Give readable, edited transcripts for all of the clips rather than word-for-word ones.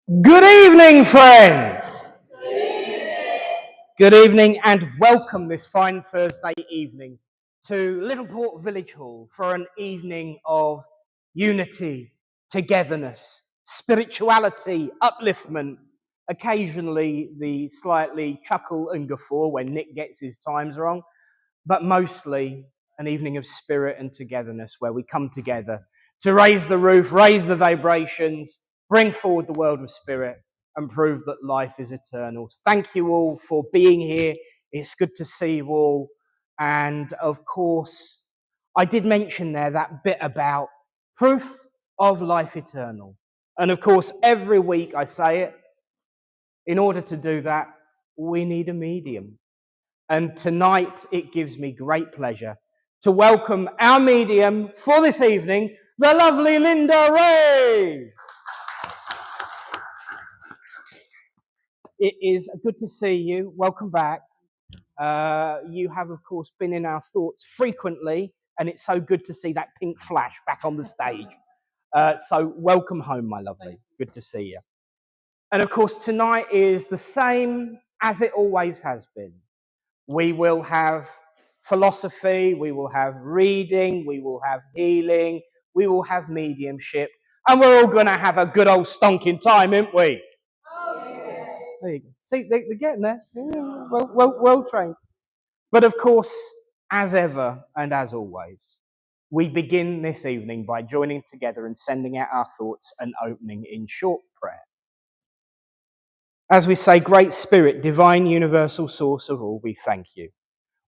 Good evening, friends. Good evening and welcome this fine Thursday evening to Littleport Village Hall for an evening of unity, togetherness, spirituality, upliftment, occasionally the slightly chuckle and guffaw when Nick gets his times wrong, but mostly an evening of spirit and togetherness where we come together to raise the roof, raise the vibrations, bring forward the world of spirit and prove that life is eternal. Thank you all for being here. It's good to see you all. And of course, I did mention there that bit about proof of life eternal. And of course, every week I say it, in order to do that, we need a medium. And tonight it gives me great pleasure to welcome our medium for this evening, the lovely Linda Rae. It is good to see you. Welcome back. You have, of course, been in our thoughts frequently, and it's so good to see that pink flash back on the stage. So welcome home, my lovely. Good to see you. And of course, tonight is the same as it always has been. We will have philosophy, we will have reading, we will have healing, we will have mediumship, and we're all going to have a good old stonking time, aren't we? Oh, yes. There you go. See, they're getting there. Yeah, well trained. But of course, as ever and as always, we begin this evening by joining together and sending out our thoughts and opening in short prayer. As we say, Great Spirit, divine universal source of all, we thank you.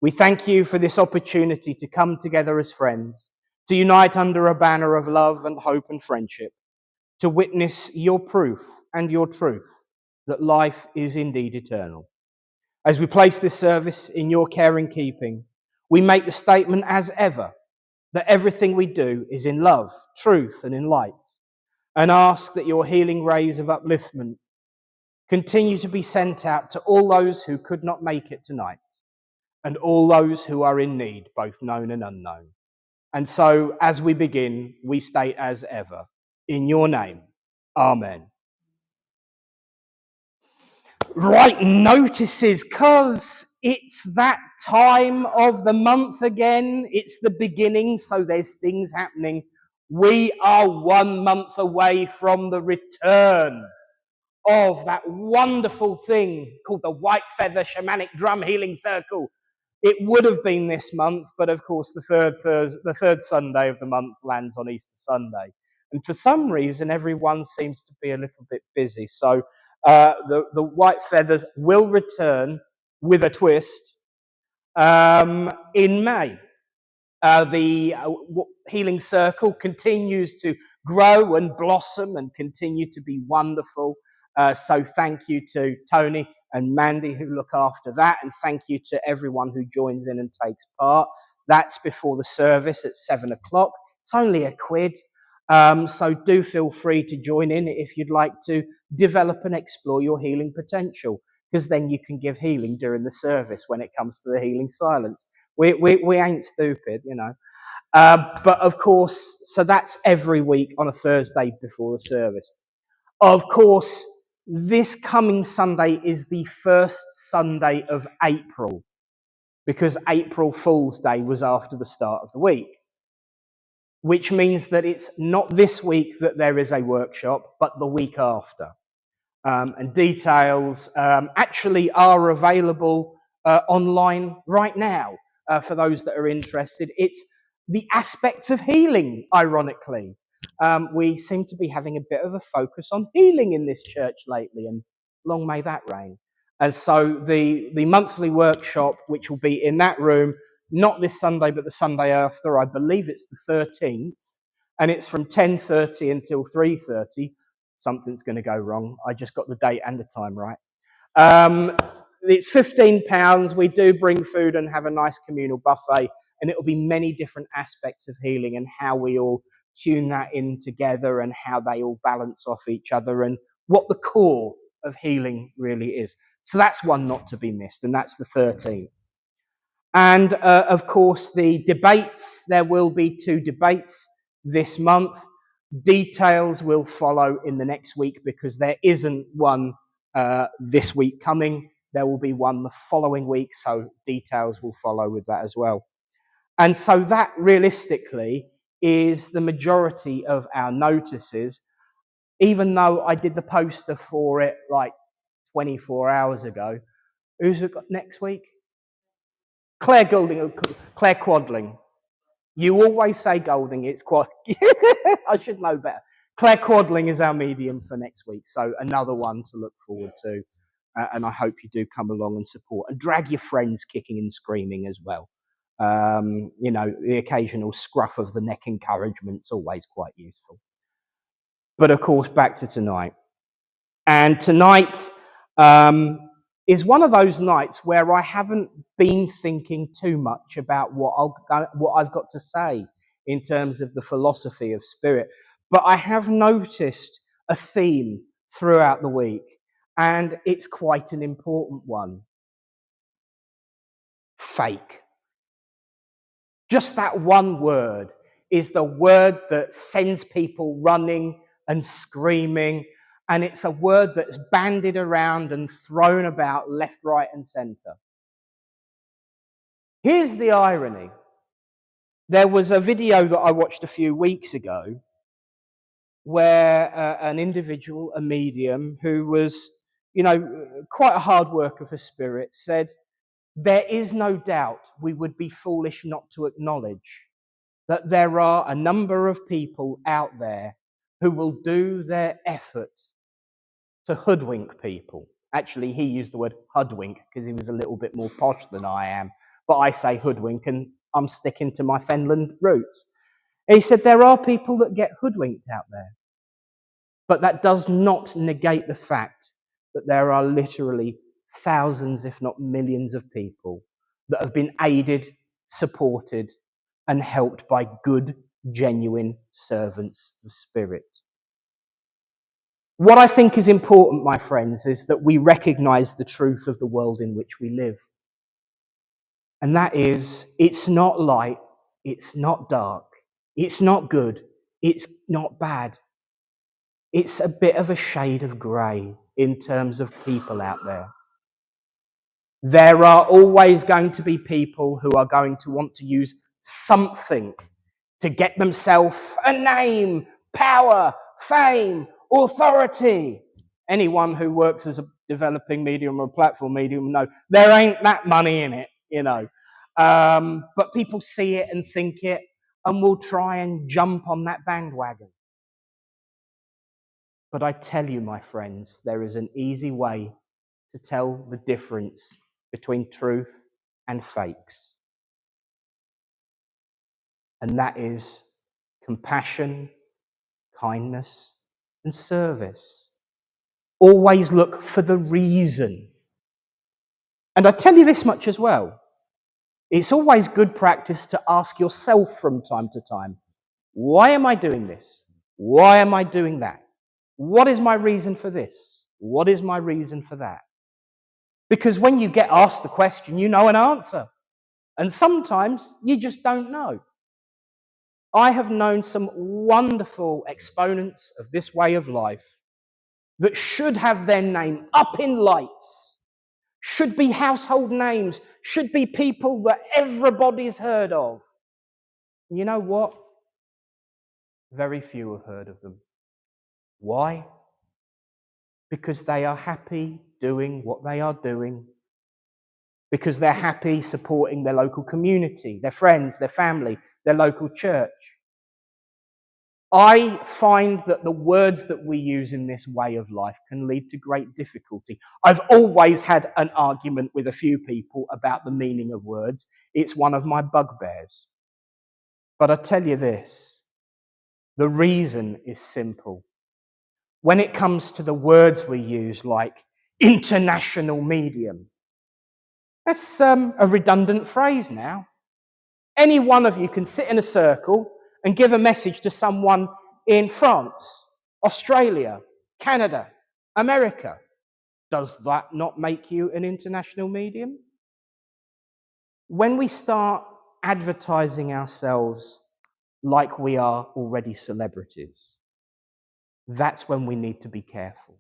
We thank you for this opportunity to come together as friends, to unite under a banner of love and hope and friendship, to witness your proof and your truth that life is indeed eternal. As we place this service in your care and keeping, we make the statement as ever that everything we do is in love, truth, and in light, and ask that your healing rays of upliftment continue to be sent out to all those who could not make it tonight, and all those who are in need, both known and unknown. And so, as we begin, we state as ever, in your name, Amen. Right, notices, because it's that time of the month again. It's the beginning, so there's things happening. We are 1 month away from the return of that wonderful thing called the White Feather Shamanic Drum Healing Circle. It would have been this month, but of course the third Sunday of the month lands on Easter Sunday. And for some reason, everyone seems to be a little bit busy. So the White Feathers will return with a twist in May. The Healing Circle continues to grow and blossom and continue to be wonderful. So thank you to Tony and Mandy who look after that, and thank you to everyone who joins in and takes part. That's before the service at 7 o'clock. It's only £1. So do feel free to join in if you'd like to develop and explore your healing potential, because then you can give healing during the service when it comes to the healing silence. We ain't stupid, you know. But of course, so that's every week on a Thursday before the service. Of course, this coming Sunday is the first Sunday of April, because April Fool's Day was after the start of the week, which means that it's not this week that there is a workshop, but the week after. And details actually are available online right now for those that are interested. It's the aspects of healing, ironically. We seem to be having a bit of a focus on healing in this church lately, and long may that reign. And so the monthly workshop, which will be in that room, not this Sunday, but the Sunday after, I believe it's the 13th, and it's from 10:30 until 3:30. Something's going to go wrong. I just got the date and the time right. It's £15. We do bring food and have a nice communal buffet, and it'll be many different aspects of healing and how we all tune that in together and how they all balance off each other and what the core of healing really is. So that's one not to be missed, and that's the 13th. And of course, the debates, there will be 2 debates this month. Details will follow in the next week because there isn't one this week coming. There will be one the following week, so details will follow with that as well. And so that realistically is the majority of our notices, even though I did the poster for it like 24 hours ago. Who's it got next week? Claire Goulding, Claire Quadling. You always say Golding, it's quite... I should know better. Claire Quadling is our medium for next week, so another one to look forward to. And I hope you do come along and support. And drag your friends kicking and screaming as well. You know, the occasional scruff of the neck encouragement's always quite useful. But of course, back to tonight. And tonight is one of those nights where I haven't been thinking too much about what I've got to say in terms of the philosophy of spirit. But I have noticed a theme throughout the week, and it's quite an important one. Fake. Just that one word is the word that sends people running and screaming, and it's a word that's bandied around and thrown about left, right, and centre. Here's the irony. There was a video that I watched a few weeks ago where an individual, a medium, who was, you know, quite a hard worker for spirit, said, "There is no doubt we would be foolish not to acknowledge that there are a number of people out there who will do their effort to hoodwink people." Actually, he used the word hoodwink because he was a little bit more posh than I am, but I say hoodwink and I'm sticking to my Fenland roots. And he said there are people that get hoodwinked out there, but that does not negate the fact that there are literally thousands, if not millions of people that have been aided, supported, and helped by good, genuine servants of spirit. What I think is important, my friends, is that we recognize the truth of the world in which we live. And that is, it's not light, it's not dark, it's not good, it's not bad. It's a bit of a shade of grey in terms of people out there. There are always going to be people who are going to want to use something to get themselves a name, power, fame, authority. Anyone who works as a developing medium or platform medium know there ain't that money in it, you know. But people see it and think it and will try and jump on that bandwagon. But I tell you, my friends, there is an easy way to tell the difference between truth and fakes. And that is compassion, kindness, and service. Always look for the reason. And I tell you this much as well. It's always good practice to ask yourself from time to time, why am I doing this? Why am I doing that? What is my reason for this? What is my reason for that? Because when you get asked the question, you know an answer. And sometimes you just don't know. I have known some wonderful exponents of this way of life that should have their name up in lights, should be household names, should be people that everybody's heard of. You know what? Very few have heard of them. Why? Because they are happy doing what they are doing, because they're happy supporting their local community, their friends, their family, their local church. I find that the words that we use in this way of life can lead to great difficulty. I've always had an argument with a few people about the meaning of words. It's one of my bugbears. But I tell you this, the reason is simple. When it comes to the words we use, like international medium, that's a redundant phrase now. Any one of you can sit in a circle and give a message to someone in France, Australia, Canada, America. Does that not make you an international medium? When we start advertising ourselves like we are already celebrities, that's when we need to be careful.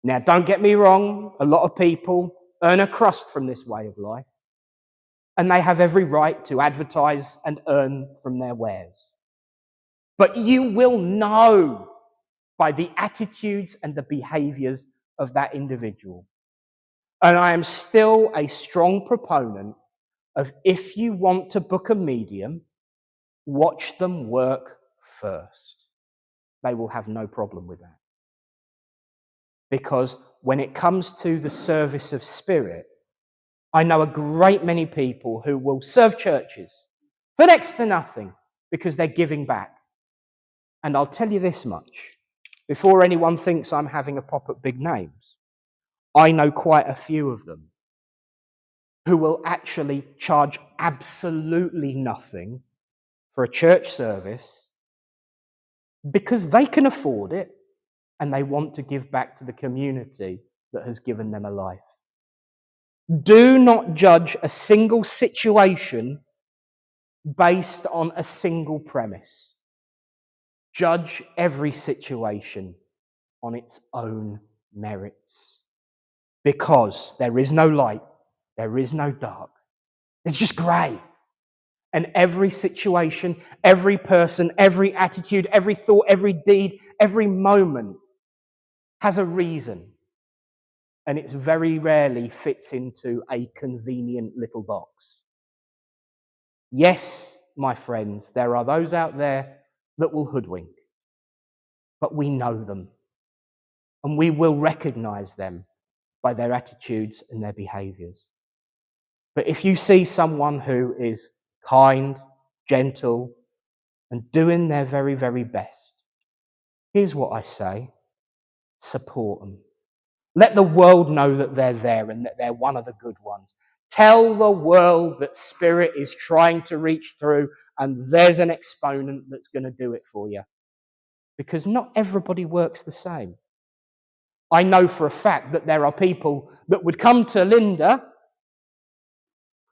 Now, don't get me wrong, a lot of people earn a crust from this way of life, and they have every right to advertise and earn from their wares. But you will know by the attitudes and the behaviors of that individual. And I am still a strong proponent of, if you want to book a medium, watch them work first. They will have no problem with that. Because when it comes to the service of spirit, I know a great many people who will serve churches for next to nothing because they're giving back. And I'll tell you this much, before anyone thinks I'm having a pop at big names, I know quite a few of them who will actually charge absolutely nothing for a church service because they can afford it and they want to give back to the community that has given them a life. Do not judge a single situation based on a single premise. Judge every situation on its own merits. Because there is no light, there is no dark. It's just grey. And every situation, every person, every attitude, every thought, every deed, every moment has a reason. And it very rarely fits into a convenient little box. Yes, my friends, there are those out there that will hoodwink, but we know them, and we will recognize them by their attitudes and their behaviors. But if you see someone who is kind, gentle, and doing their very, very best, here's what I say: support them. Let the world know that they're there and that they're one of the good ones. Tell the world that spirit is trying to reach through, and there's an exponent that's going to do it for you. Because not everybody works the same. I know for a fact that there are people that would come to Linda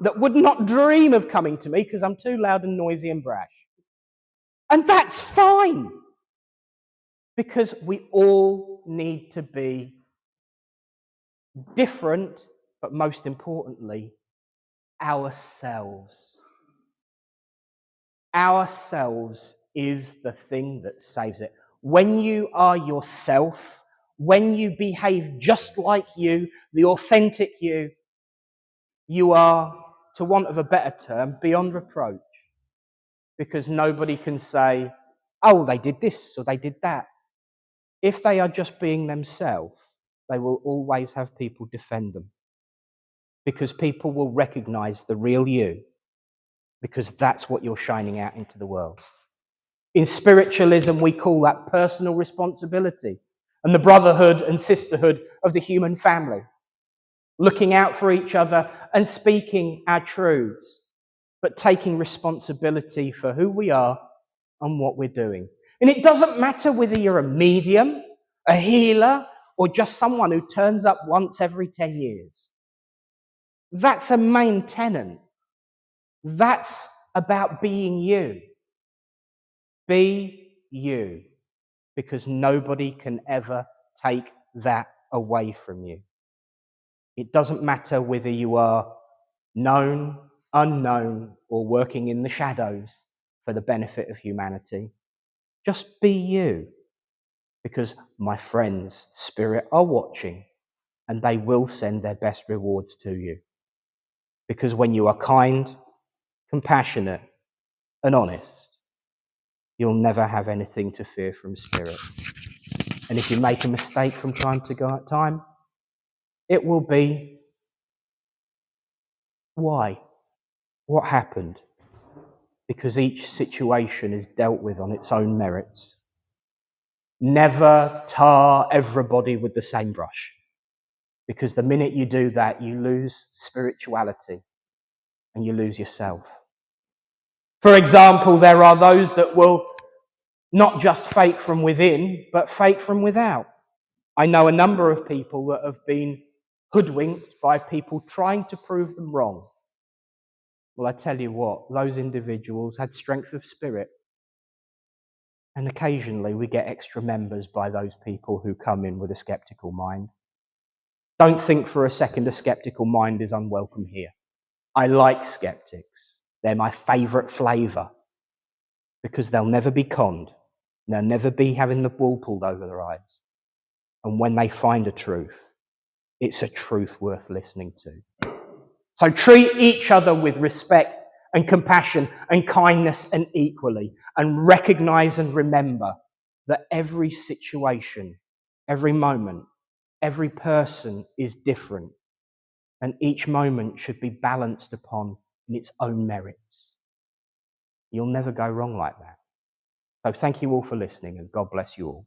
that would not dream of coming to me because I'm too loud and noisy and brash. And that's fine. Because we all need to be different, but most importantly, ourselves. Ourselves is the thing that saves it. When you are yourself, when you behave just like you, the authentic you, you are, to want of a better term, beyond reproach. Because nobody can say, oh, they did this or they did that. If they are just being themselves, they will always have people defend them. Because people will recognize the real you. Because that's what you're shining out into the world. In spiritualism, we call that personal responsibility and the brotherhood and sisterhood of the human family. Looking out for each other and speaking our truths, but taking responsibility for who we are and what we're doing. And it doesn't matter whether you're a medium, a healer, or just someone who turns up once every 10 years. That's a main tenet. That's about being you. Be you, because nobody can ever take that away from you. It doesn't matter whether you are known, unknown, or working in the shadows for the benefit of humanity. Just be you, because my friends, Spirit, are watching, and they will send their best rewards to you. Because when you are kind, compassionate, and honest, you'll never have anything to fear from Spirit. And if you make a mistake from time to time, it will be, why? What happened? Because each situation is dealt with on its own merits. Never tar everybody with the same brush. Because the minute you do that, you lose spirituality and you lose yourself. For example, there are those that will not just fake from within, but fake from without. I know a number of people that have been hoodwinked by people trying to prove them wrong. Well, I tell you what, those individuals had strength of spirit. And occasionally we get extra members by those people who come in with a skeptical mind. Don't think for a second a skeptical mind is unwelcome here. I like skeptics. They're my favourite flavour because they'll never be conned. They'll never be having the wool pulled over their eyes. And when they find a truth, it's a truth worth listening to. So treat each other with respect and compassion and kindness and equally, and recognise and remember that every situation, every moment, every person is different, and each moment should be balanced upon in its own merits. You'll never go wrong like that. So thank you all for listening, and God bless you all.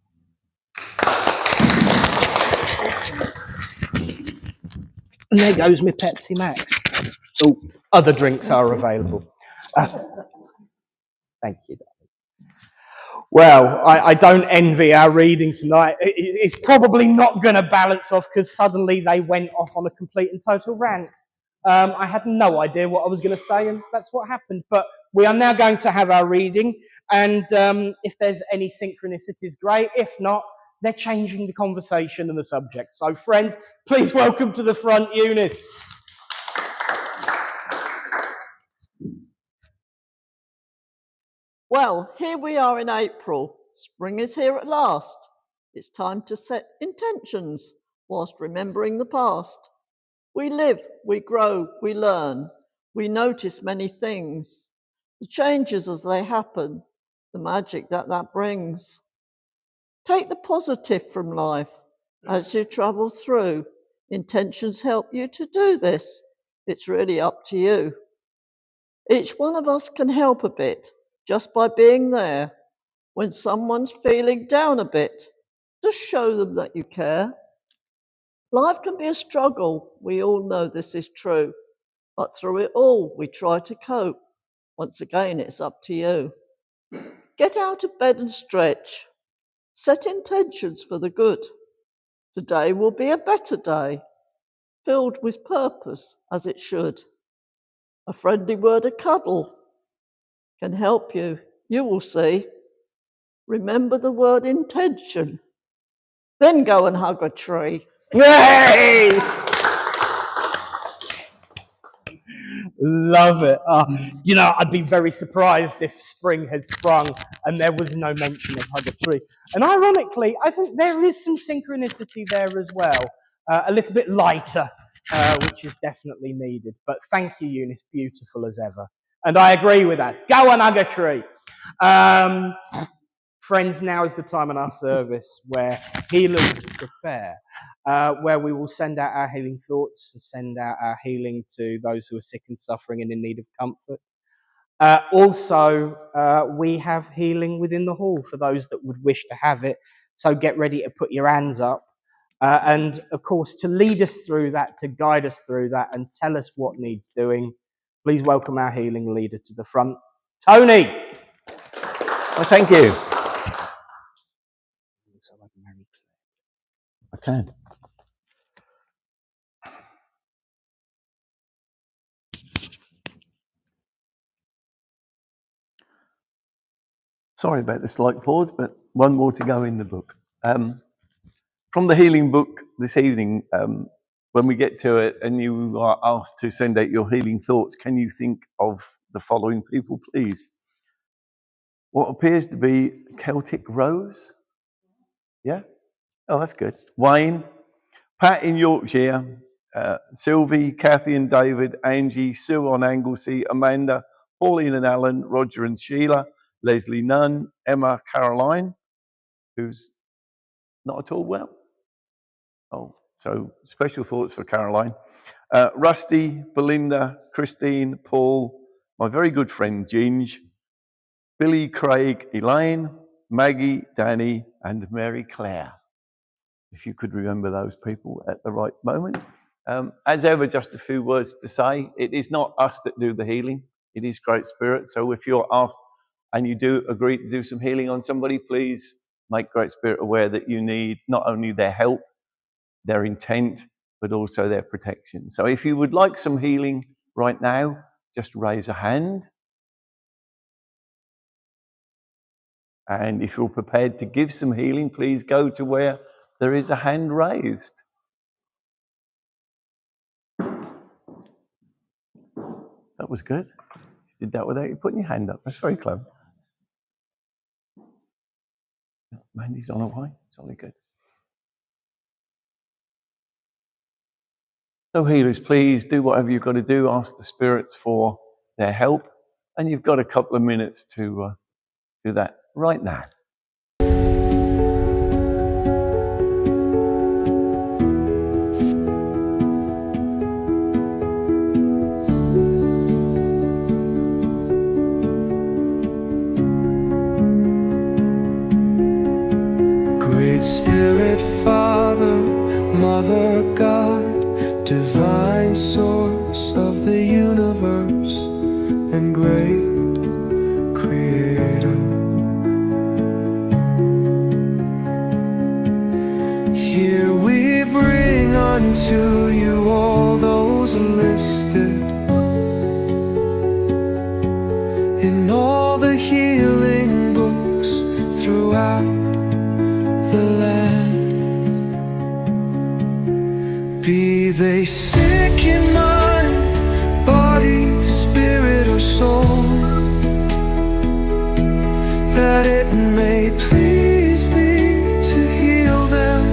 And there goes my Pepsi Max. Oh, other drinks are available. Thank you. Well, I don't envy our reading tonight. It's probably not going to balance off because suddenly they went off on a complete and total rant. I had no idea what I was going to say, and that's what happened. But we are now going to have our reading, and if there's any synchronicities, great. If not, they're changing the conversation and the subject. So, friends, please welcome to the front, Eunice. Well, here we are in April. Spring is here at last. It's time to set intentions whilst remembering the past. We live, we grow, we learn. We notice many things. The changes as they happen, the magic that brings. Take the positive from life as you travel through. Intentions help you to do this. It's really up to you. Each one of us can help a bit just by being there. When someone's feeling down a bit, just show them that you care. Life can be a struggle, we all know this is true, but through it all we try to cope. Once again, it's up to you. Get out of bed and stretch. Set intentions for the good. Today will be a better day, filled with purpose as it should. A friendly word of cuddle can help you, you will see. Remember the word intention. Then go and hug a tree. Yay! Love it. I'd be very surprised if spring had sprung and there was no mention of hug a tree. And ironically, I think there is some synchronicity there as well. A little bit lighter, which is definitely needed. But thank you, Eunice. Beautiful as ever. And I agree with that. Go and hug a tree. Friends, now is the time in our service where healers prepare, where we will send out our healing thoughts and send out our healing to those who are sick and suffering and in need of comfort. Also, we have healing within the hall for those that would wish to have it. So get ready to put your hands up. And of course, to lead us through that, to guide us through that and tell us what needs doing, please welcome our healing leader to the front, Tony. Well, thank you. Okay. Sorry about the slight pause, but one more to go in the book. From the healing book this evening, when we get to it and you are asked to send out your healing thoughts, can you think of the following people, please? What appears to be Celtic Rose? Yeah? Oh, that's good. Wayne, Pat in Yorkshire, Sylvie, Kathy and David, Angie, Sue on Anglesey, Amanda, Pauline and Alan, Roger and Sheila, Leslie Nunn, Emma, Caroline, who's not at all well. Oh, so special thoughts for Caroline. Rusty, Belinda, Christine, Paul, my very good friend Ginge, Billy, Craig, Elaine, Maggie, Danny, and Mary Claire. If you could remember those people at the right moment. As ever, just a few words to say. It is not us that do the healing. It is Great Spirit. So if you're asked and you do agree to do some healing on somebody, please make Great Spirit aware that you need not only their help, their intent, but also their protection. So if you would like some healing right now, just raise a hand. And if you're prepared to give some healing, please go to where there is a hand raised. That was good. You did that without you putting your hand up. That's very clever. Mandy's on her way. It's only good. So healers, please do whatever you've got to do. Ask the spirits for their help. And you've got a couple of minutes to do that right now. Great Spirit, Father, Mother, God, divine source of the universe and great Creator. Here we bring unto you all those listed in all the healing books throughout the land. Be they sick in mind, body, spirit, or soul, that it may please thee to heal them,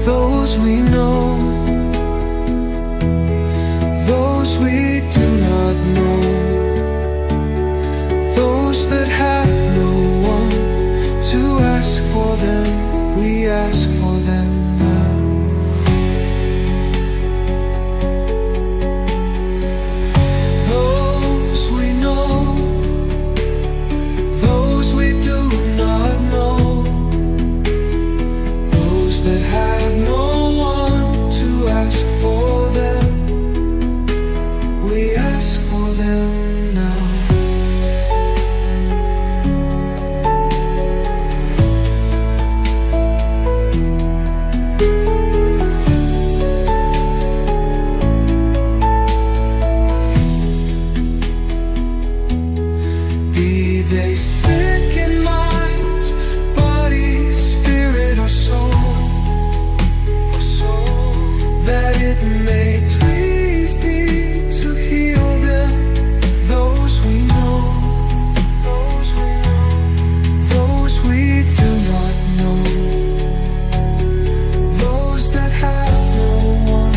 those we know, those we do not know, those that have no one to ask for them. We ask for them now. Those we know, those we do not know, those that have no one to ask for them. We ask for them now. Be they sick in mind, body, spirit, or soul, that it may please thee to heal them, those we know, those we do not know, those that have no one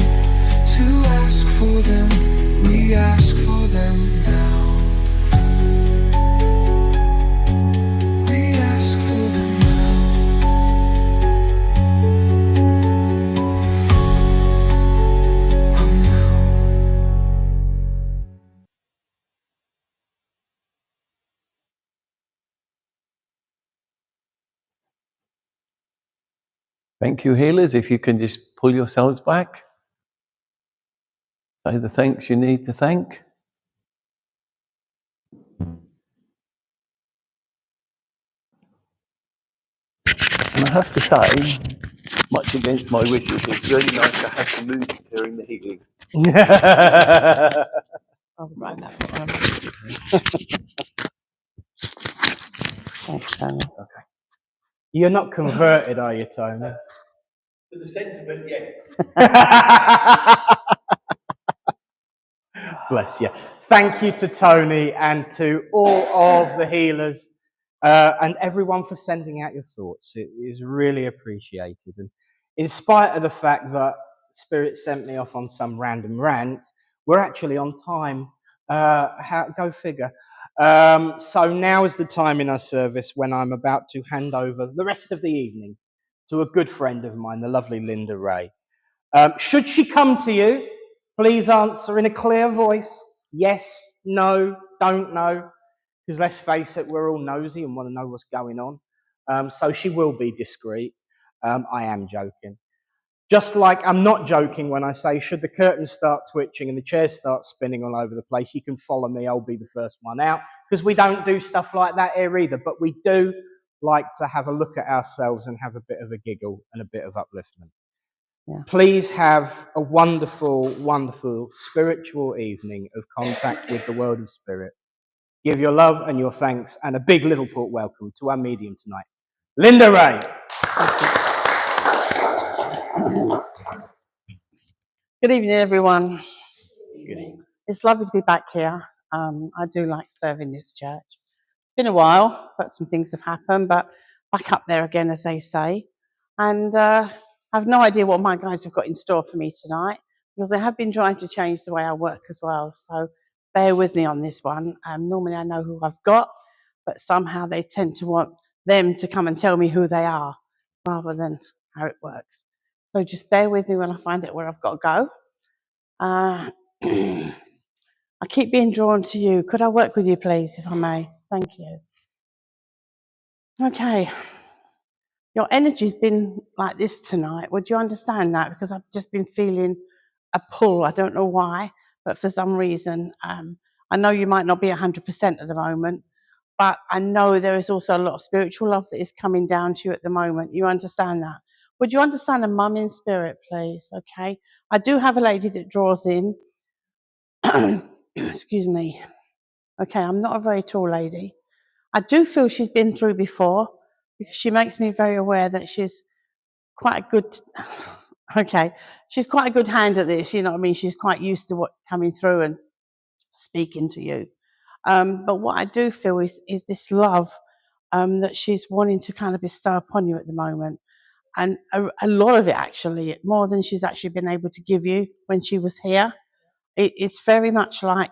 to ask for them. We ask for them now. We ask for them now. Now. Thank you, healers. If you can just pull yourselves back. Say the thanks you need to thank. And I have to say, much against my wishes, it's really nice to have some music during the healing. I'll write that one. Thanks, Tony. Okay. You're not converted, are you, Tony? To the sentiment, yes. Bless you. Thank you to Tony and to all of the healers and everyone for sending out your thoughts. It is really appreciated. And in spite of the fact that Spirit sent me off on some random rant, we're actually on time. Go figure. So now is the time in our service when I'm about to hand over the rest of the evening to a good friend of mine, the lovely Linda Rae. Should she come to you, please answer in a clear voice. Yes, no, don't know. Because let's face it, we're all nosy and want to know what's going on. So she will be discreet. I am joking. Just like I'm not joking when I say, should the curtains start twitching and the chairs start spinning all over the place, you can follow me. I'll be the first one out. Because we don't do stuff like that here either. But we do like to have a look at ourselves and have a bit of a giggle and a bit of upliftment. Yeah. Please have a wonderful, wonderful spiritual evening of contact with the world of spirit. give your love and your thanks and a big Littleport welcome to our medium tonight, Linda Rae. Good evening, everyone. Good evening. It's lovely to be back here. I do like serving this church. It's been a while, but some things have happened, but back up there again, as they say. And I have no idea what my guys have got in store for me tonight, because they have been trying to change the way I work as well. So bear with me on this one. Normally I know who I've got, but somehow they tend to want them to come and tell me who they are, rather than how it works. So just bear with me when I find out where I've got to go. I keep being drawn to you. Could I work with you, please, if I may? Thank you. Okay. Your energy's been like this tonight. Would you understand that? Because I've just been feeling a pull. I don't know why, but for some reason, I know you might not be 100% at the moment, but I know there is also a lot of spiritual love that is coming down to you at the moment. You understand that? Would you understand a mum in spirit, please? Okay. I do have a lady that draws in. Excuse me. Okay, I'm not a very tall lady. I do feel she's been through before, because she makes me very aware that she's quite a good, okay, she's quite a good hand at this, you know what I mean? She's quite used to what coming through and speaking to you. But what I do feel is this love that she's wanting to kind of bestow upon you at the moment. And a lot of it, actually, more than she's actually been able to give you when she was here. It's very much like,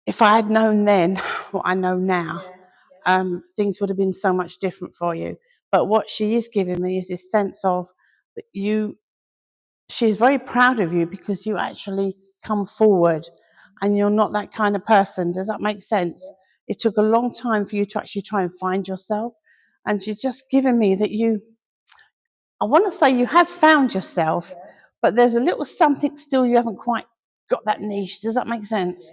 if I had known then what I know now, things would have been so much different for you. But what she is giving me is this sense of that she's very proud of you, because you actually come forward and you're not that kind of person. Does that make sense? It took a long time for you to actually try and find yourself. And she's just given me that I want to say you have found yourself, but there's a little something still you haven't quite got that niche. Does that make sense?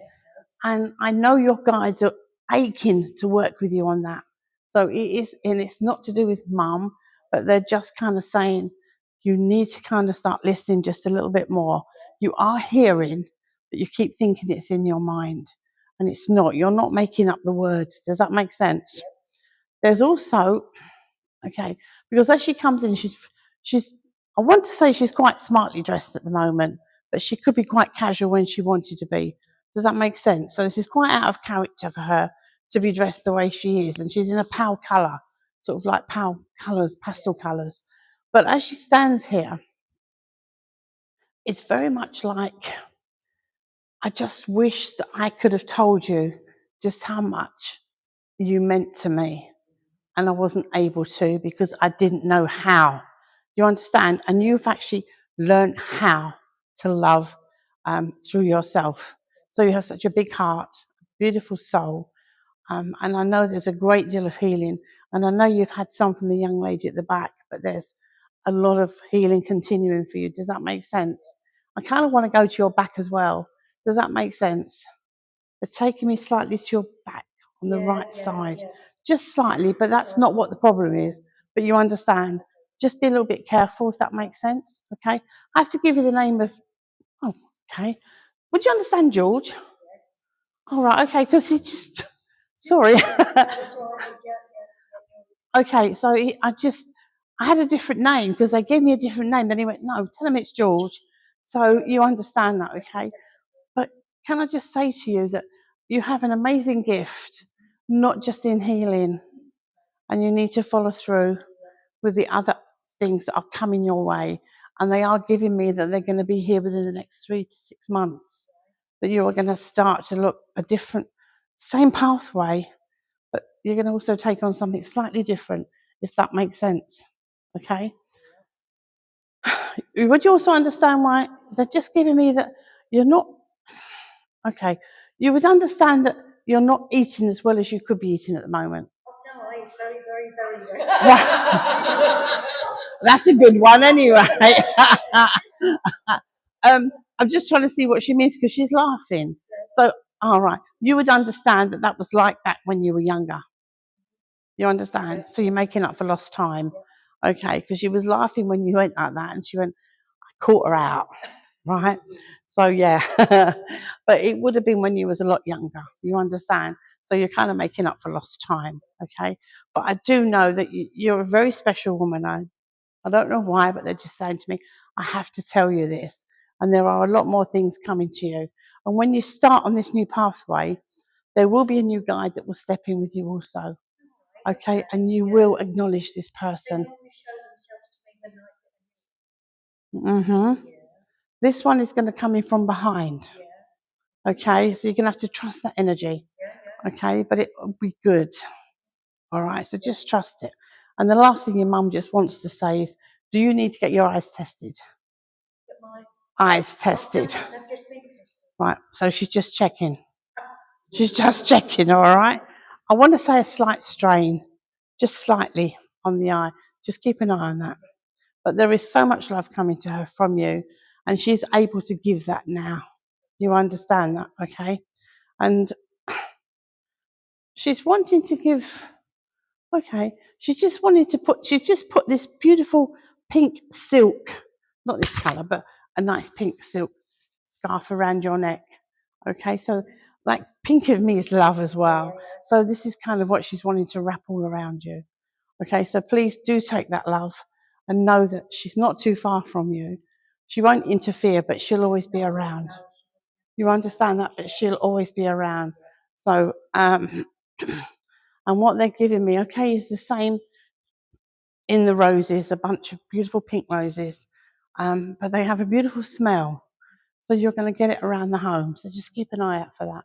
And I know your guides are aching to work with you on that. So it is, and it's not to do with mum, but they're just kind of saying, you need to kind of start listening just a little bit more. You are hearing, but you keep thinking it's in your mind. And it's not. You're not making up the words. Does that make sense? There's also, okay, because as she comes in, she's, I want to say she's quite smartly dressed at the moment, but she could be quite casual when she wanted to be. Does that make sense? So this is quite out of character for her to be dressed the way she is. And she's in a pale colour, sort of like pale colours, pastel colours. But as she stands here, it's very much like, I just wish that I could have told you just how much you meant to me. And I wasn't able to, because I didn't know how. You understand? And you've actually learned how to love through yourself. So you have such a big heart, beautiful soul. And I know there's a great deal of healing. And I know you've had some from the young lady at the back, but there's a lot of healing continuing for you. Does that make sense? I kind of want to go to your back as well. Does that make sense? It's taking me slightly to your back on the right side. Just slightly, but that's not what the problem is. But you understand. Just be a little bit careful, if that makes sense. Okay? I have to give you the name of, oh, okay. Would you understand George? All right, okay, because he just, sorry. Okay, so I had a different name, because they gave me a different name. Then he went, no, tell him it's George. So you understand that, okay? But can I just say to you that you have an amazing gift, not just in healing, and you need to follow through with the other things that are coming your way. And they are giving me that they're going to be here within the next 3 to 6 months, that you are going to start to look a different, same pathway, but you're going to also take on something slightly different, if that makes sense. Okay? Would you also understand why they're just giving me that you're not, okay, you would understand that you're not eating as well as you could be eating at the moment. No, I eat very, very, very, very. That's a good one anyway. I'm just trying to see what she means, because she's laughing. So, all right, you would understand that was like that when you were younger. You understand? So you're making up for lost time. Okay, because she was laughing when you went like that, and she went, I caught her out, right? So yeah, but it would have been when you was a lot younger. You understand? So you're kind of making up for lost time, okay? But I do know that you're a very special woman. I don't know why, but they're just saying to me, I have to tell you this. And there are a lot more things coming to you. And when you start on this new pathway, there will be a new guide that will step in with you also, okay? And you will acknowledge this person. This one is going to come in from behind. Okay, so you're going to have to trust that energy. Okay, but it will be good. All right, so just trust it. And the last thing your mum just wants to say is, do you need to get your eyes tested? Eyes tested. Right, so she's just checking. She's just checking, all right? I want to say a slight strain, just slightly on the eye. Just keep an eye on that. But there is so much love coming to her from you, and she's able to give that now. You understand that, okay? And she's wanting to give, okay, she's just put this beautiful pink silk, not this colour, but a nice pink silk scarf around your neck. Okay, so like pink of me is love as well. So this is kind of what she's wanting to wrap all around you. Okay, so please do take that love and know that she's not too far from you. She won't interfere, but she'll always be around. You understand that? But she'll always be around. So, and what they're giving me, okay, is the same in the roses, a bunch of beautiful pink roses, but they have a beautiful smell. So you're going to get it around the home. So just keep an eye out for that.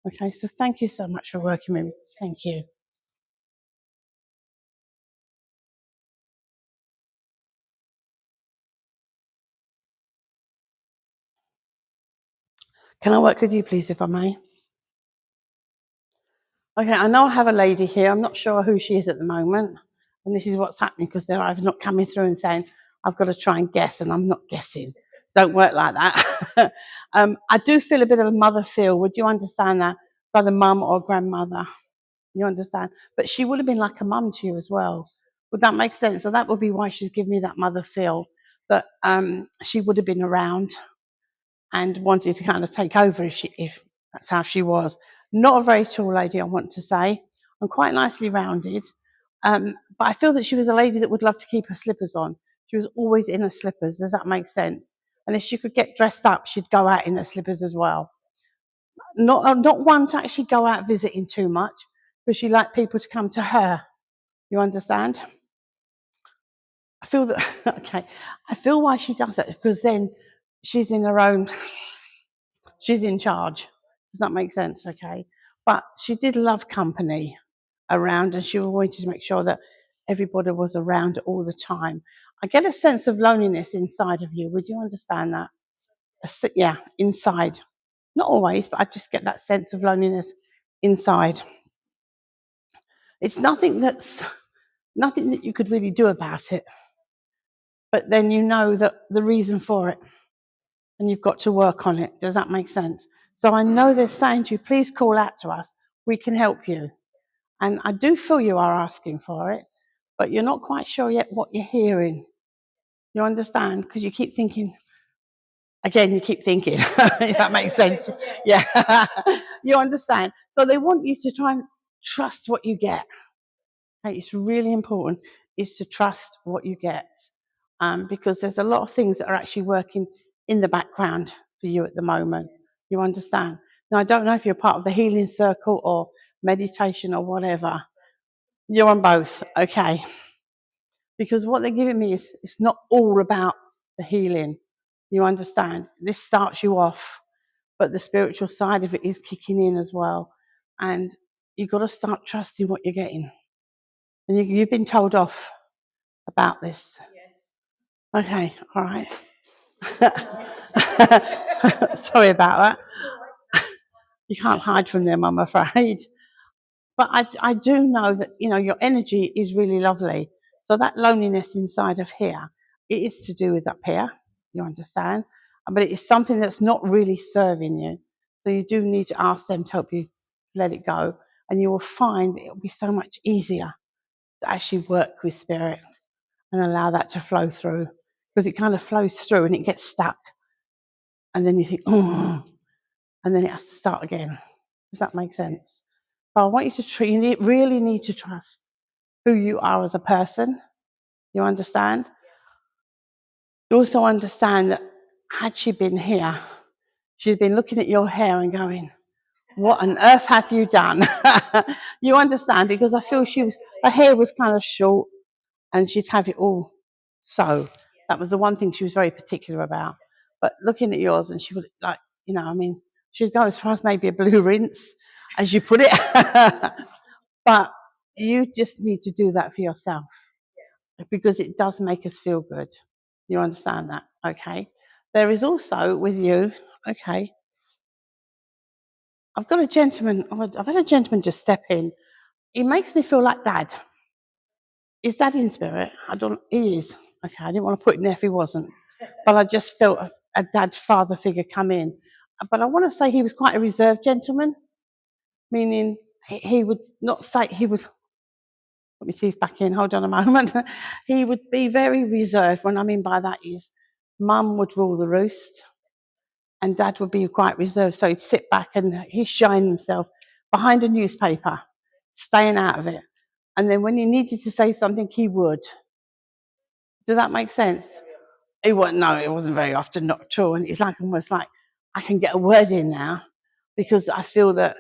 Okay, so thank you so much for working with me. Thank you. Can I work with you, please, if I may? Okay, I know I have a lady here. I'm not sure who she is at the moment. And this is what's happening because they're either not coming through and saying, I've got to try and guess, and I'm not guessing. Don't work like that. I do feel a bit of a mother feel. Would you understand that? It's either mum or grandmother. You understand? But she would have been like a mum to you as well. Would that make sense? So that would be why she's giving me that mother feel. That she would have been around and wanted to kind of take over if that's how she was. Not a very tall lady, I want to say. I'm quite nicely rounded. But I feel that she was a lady that would love to keep her slippers on. She was always in her slippers. Does that make sense? And if she could get dressed up, she'd go out in her slippers as well. Not one to actually go out visiting too much, because she liked people to come to her. You understand? I feel that, okay, I feel why she does that, because then she's in her own, she's in charge. Does that make sense? Okay. But she did love company around, and she wanted to make sure that everybody was around all the time. I get a sense of loneliness inside of you. Would you understand that? Yeah, inside. Not always, but I just get that sense of loneliness inside. It's nothing that you could really do about it. But then you know that the reason for it, and you've got to work on it. Does that make sense? So I know they're saying to you, please call out to us. We can help you. And I do feel you are asking for it, but you're not quite sure yet what you're hearing. You understand? Because you keep thinking, again, you keep thinking, if that makes sense. Yeah. You understand? So they want you to try and trust what you get. Okay? It's really important is to trust what you get, because there's a lot of things that are actually working in the background for you at the moment. You understand? Now, I don't know if you're part of the healing circle or meditation or whatever. You're on both, okay? Because what they're giving me is it's not all about the healing. You understand? This starts you off, but the spiritual side of it is kicking in as well. And you've got to start trusting what you're getting. And you've been told off about this. Yes. Okay, all right. Sorry about that. You can't hide from them, I'm afraid. But I do know that, your energy is really lovely. So that loneliness inside of here, it is to do with up here, you understand? But it is something that's not really serving you. So you do need to ask them to help you let it go. And you will find it will be so much easier to actually work with spirit and allow that to flow through. Because it kind of flows through and it gets stuck. and then you think, oh, and then it has to start again. Does that make sense? So I want you to really need to trust who you are as a person. You understand? You also understand that had she been here, she'd been looking at your hair and going, what on earth have you done? You understand? Because I feel her hair was kind of short and she'd have it all so. That was the one thing she was very particular about. But looking at yours, and she would, like, you know, I mean, she'd go as far as maybe a blue rinse, as you put it. But you just need to do that for yourself because it does make us feel good. You understand that? Okay. There is also with you, okay, I've got a gentleman, I've had a gentleman just step in. He makes me feel like Dad. Is Dad in spirit? He is. Okay, I didn't want to put him there if he wasn't. But I just felt a dad father figure come in. But I want to say he was quite a reserved gentleman, meaning he would not say, he would, put my teeth back in, hold on a moment. He would be very reserved. What I mean by that is Mum would rule the roost and Dad would be quite reserved. So he'd sit back and he'd shine himself behind a newspaper, staying out of it. And then when he needed to say something, he would. Does that make sense? It wasn't very often, not at all. And it's like almost like I can get a word in now because I feel that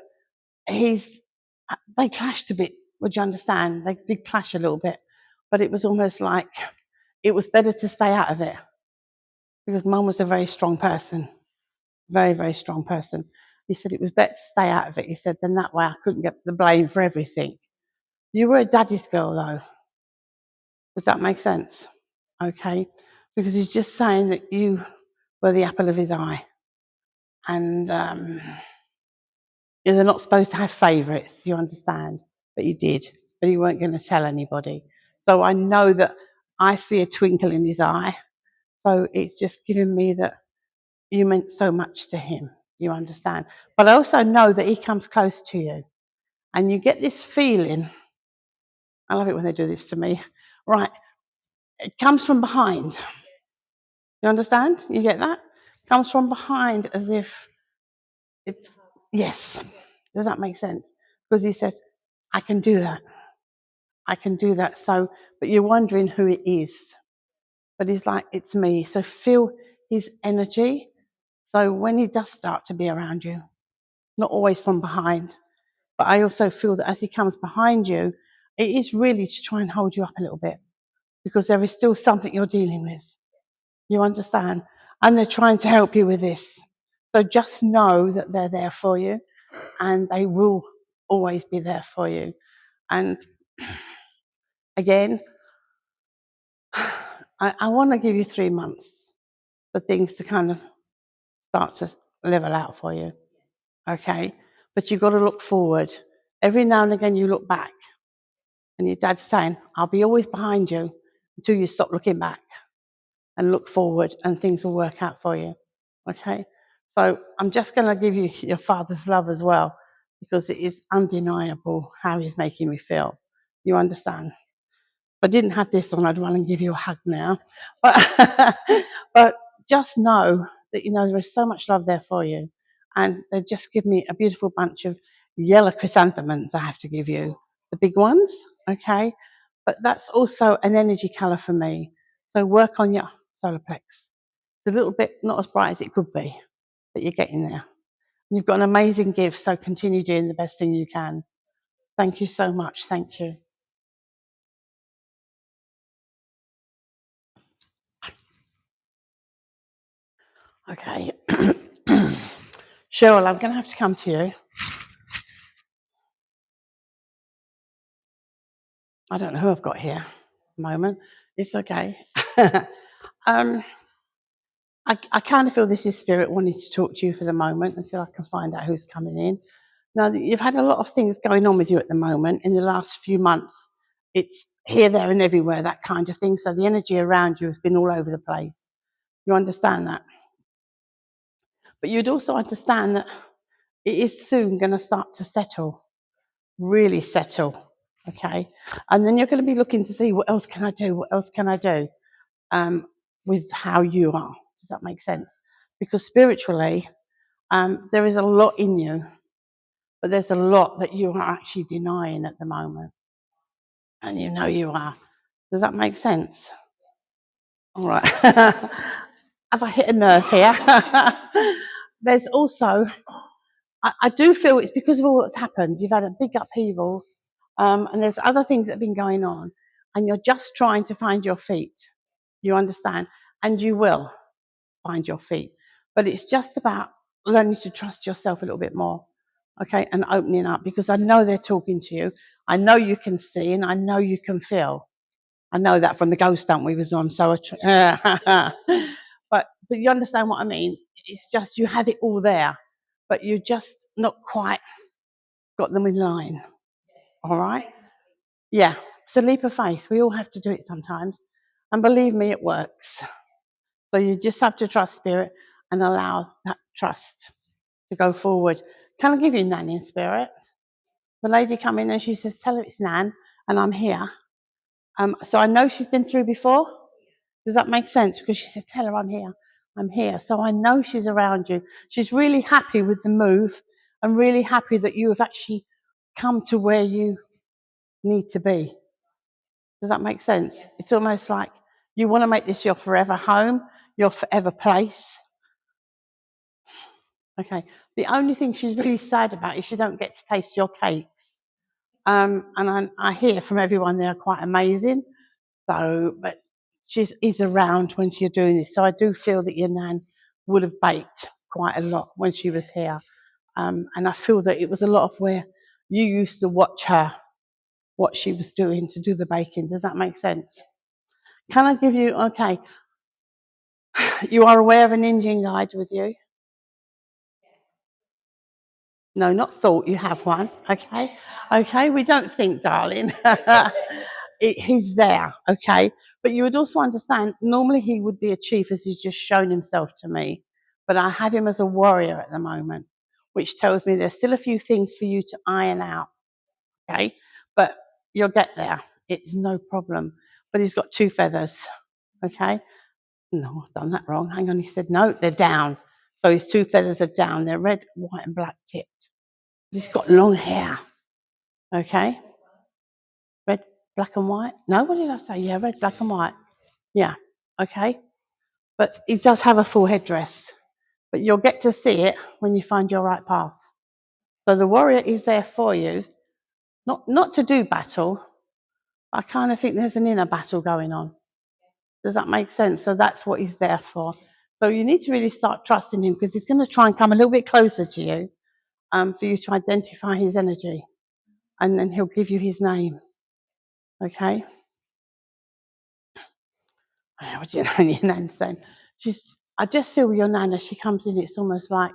they clashed a bit. Would you understand? They did clash a little bit, but it was almost like it was better to stay out of it because Mum was a very strong person, very, very strong person. He said it was better to stay out of it. He said, then that way I couldn't get the blame for everything. You were a daddy's girl, though. Does that make sense? Okay. Because he's just saying that you were the apple of his eye. And they're not supposed to have favourites, you understand? But you did. But you weren't going to tell anybody. So I know that I see a twinkle in his eye. So it's just given me that you meant so much to him, you understand? But I also know that he comes close to you. And you get this feeling, I love it when they do this to me, right, it comes from behind. You understand? You get that? It comes from behind as if it's, yes. Does that make sense? Because he says, I can do that. I can do that. So, but you're wondering who it is. But he's like, it's me. So feel his energy. So when he does start to be around you, not always from behind, but I also feel that as he comes behind you, it is really to try and hold you up a little bit because there is still something you're dealing with. You understand? And they're trying to help you with this. So just know that they're there for you and they will always be there for you. And again, I want to give you 3 months for things to kind of start to level out for you. Okay? But you've got to look forward. Every now and again, you look back and your dad's saying, I'll be always behind you until you stop looking back and look forward and things will work out for you. Okay? So I'm just going to give you your father's love as well because it is undeniable how he's making me feel. You understand? If I didn't have this on, I'd run and give you a hug now. But just know that, there is so much love there for you. And they just give me a beautiful bunch of yellow chrysanthemums I have to give you. The big ones, okay? But that's also an energy colour for me. So work on your solar plex. It's a little bit not as bright as it could be, but you're getting there. You've got an amazing gift, so continue doing the best thing you can. Thank you so much. Thank you. Okay. Cheryl, I'm going to have to come to you. I don't know who I've got here at the moment. It's okay. I kind of feel this is Spirit wanting to talk to you for the moment until I can find out who's coming in. Now, you've had a lot of things going on with you at the moment in the last few months. It's here, there and everywhere, that kind of thing. So the energy around you has been all over the place. You understand that? But you'd also understand that it is soon going to start to settle, really settle, okay? And then you're going to be looking to see what else can I do, with how you are. Does that make sense? because spiritually, there is a lot in you, but there's a lot that you are actually denying at the moment. And you know you are. Does that make sense? All right. Have I hit a nerve here? There's also, I do feel it's because of all that's happened. You've had a big upheaval, and there's other things that have been going on, and you're just trying to find your feet. You understand? And you will find your feet. But it's just about learning to trust yourself a little bit more, okay, and opening up, because I know they're talking to you. I know you can see, and I know you can feel. I know that from the ghost hunt we was on. So, but you understand what I mean? It's just you have it all there, but you just not quite got them in line. All right? Yeah. It's a leap of faith. We all have to do it sometimes, and believe me, it works. So you just have to trust spirit and allow that trust to go forward. Can I give you Nan in spirit? The lady come in and she says, "Tell her it's Nan, and I'm here." So I know she's been through before. Does that make sense? Because she said, "Tell her I'm here. I'm here." So I know she's around you. She's really happy with the move and really happy that you have actually come to where you need to be. Does that make sense? It's almost like you want to make this your forever home, your forever place. Okay. The only thing she's really sad about is she don't get to taste your cakes. And I hear from everyone they're quite amazing. So, but she is around when you're doing this. So I do feel that your Nan would have baked quite a lot when she was here. And I feel that it was a lot of where you used to watch her, what she was doing to do the baking. Does that make sense? Can I give you, okay, you are aware of an Indian guide with you? No, not thought, you have one, okay? Okay, we don't think, darling. He's there, okay? But you would also understand, normally he would be a chief as he's just shown himself to me. But I have him as a warrior at the moment, which tells me there's still a few things for you to iron out, okay? But you'll get there. It's no problem. But he's got 2 feathers, okay? No, I've done that wrong. Hang on, he said, no, they're down. So his 2 feathers are down. They're red, white, and black tipped. He's got long hair, okay? Red, black, and white. No, what did I say? Yeah, red, black, and white. Yeah, okay. But he does have a full headdress. But you'll get to see it when you find your right path. So the warrior is there for you, not to do battle. I kind of think there's an inner battle going on. Does that make sense? So that's what he's there for. So you need to really start trusting him, because he's going to try and come a little bit closer to you for you to identify his energy. And then he'll give you his name. Okay? What your Nan's saying? I just feel with your Nan as she comes in, it's almost like,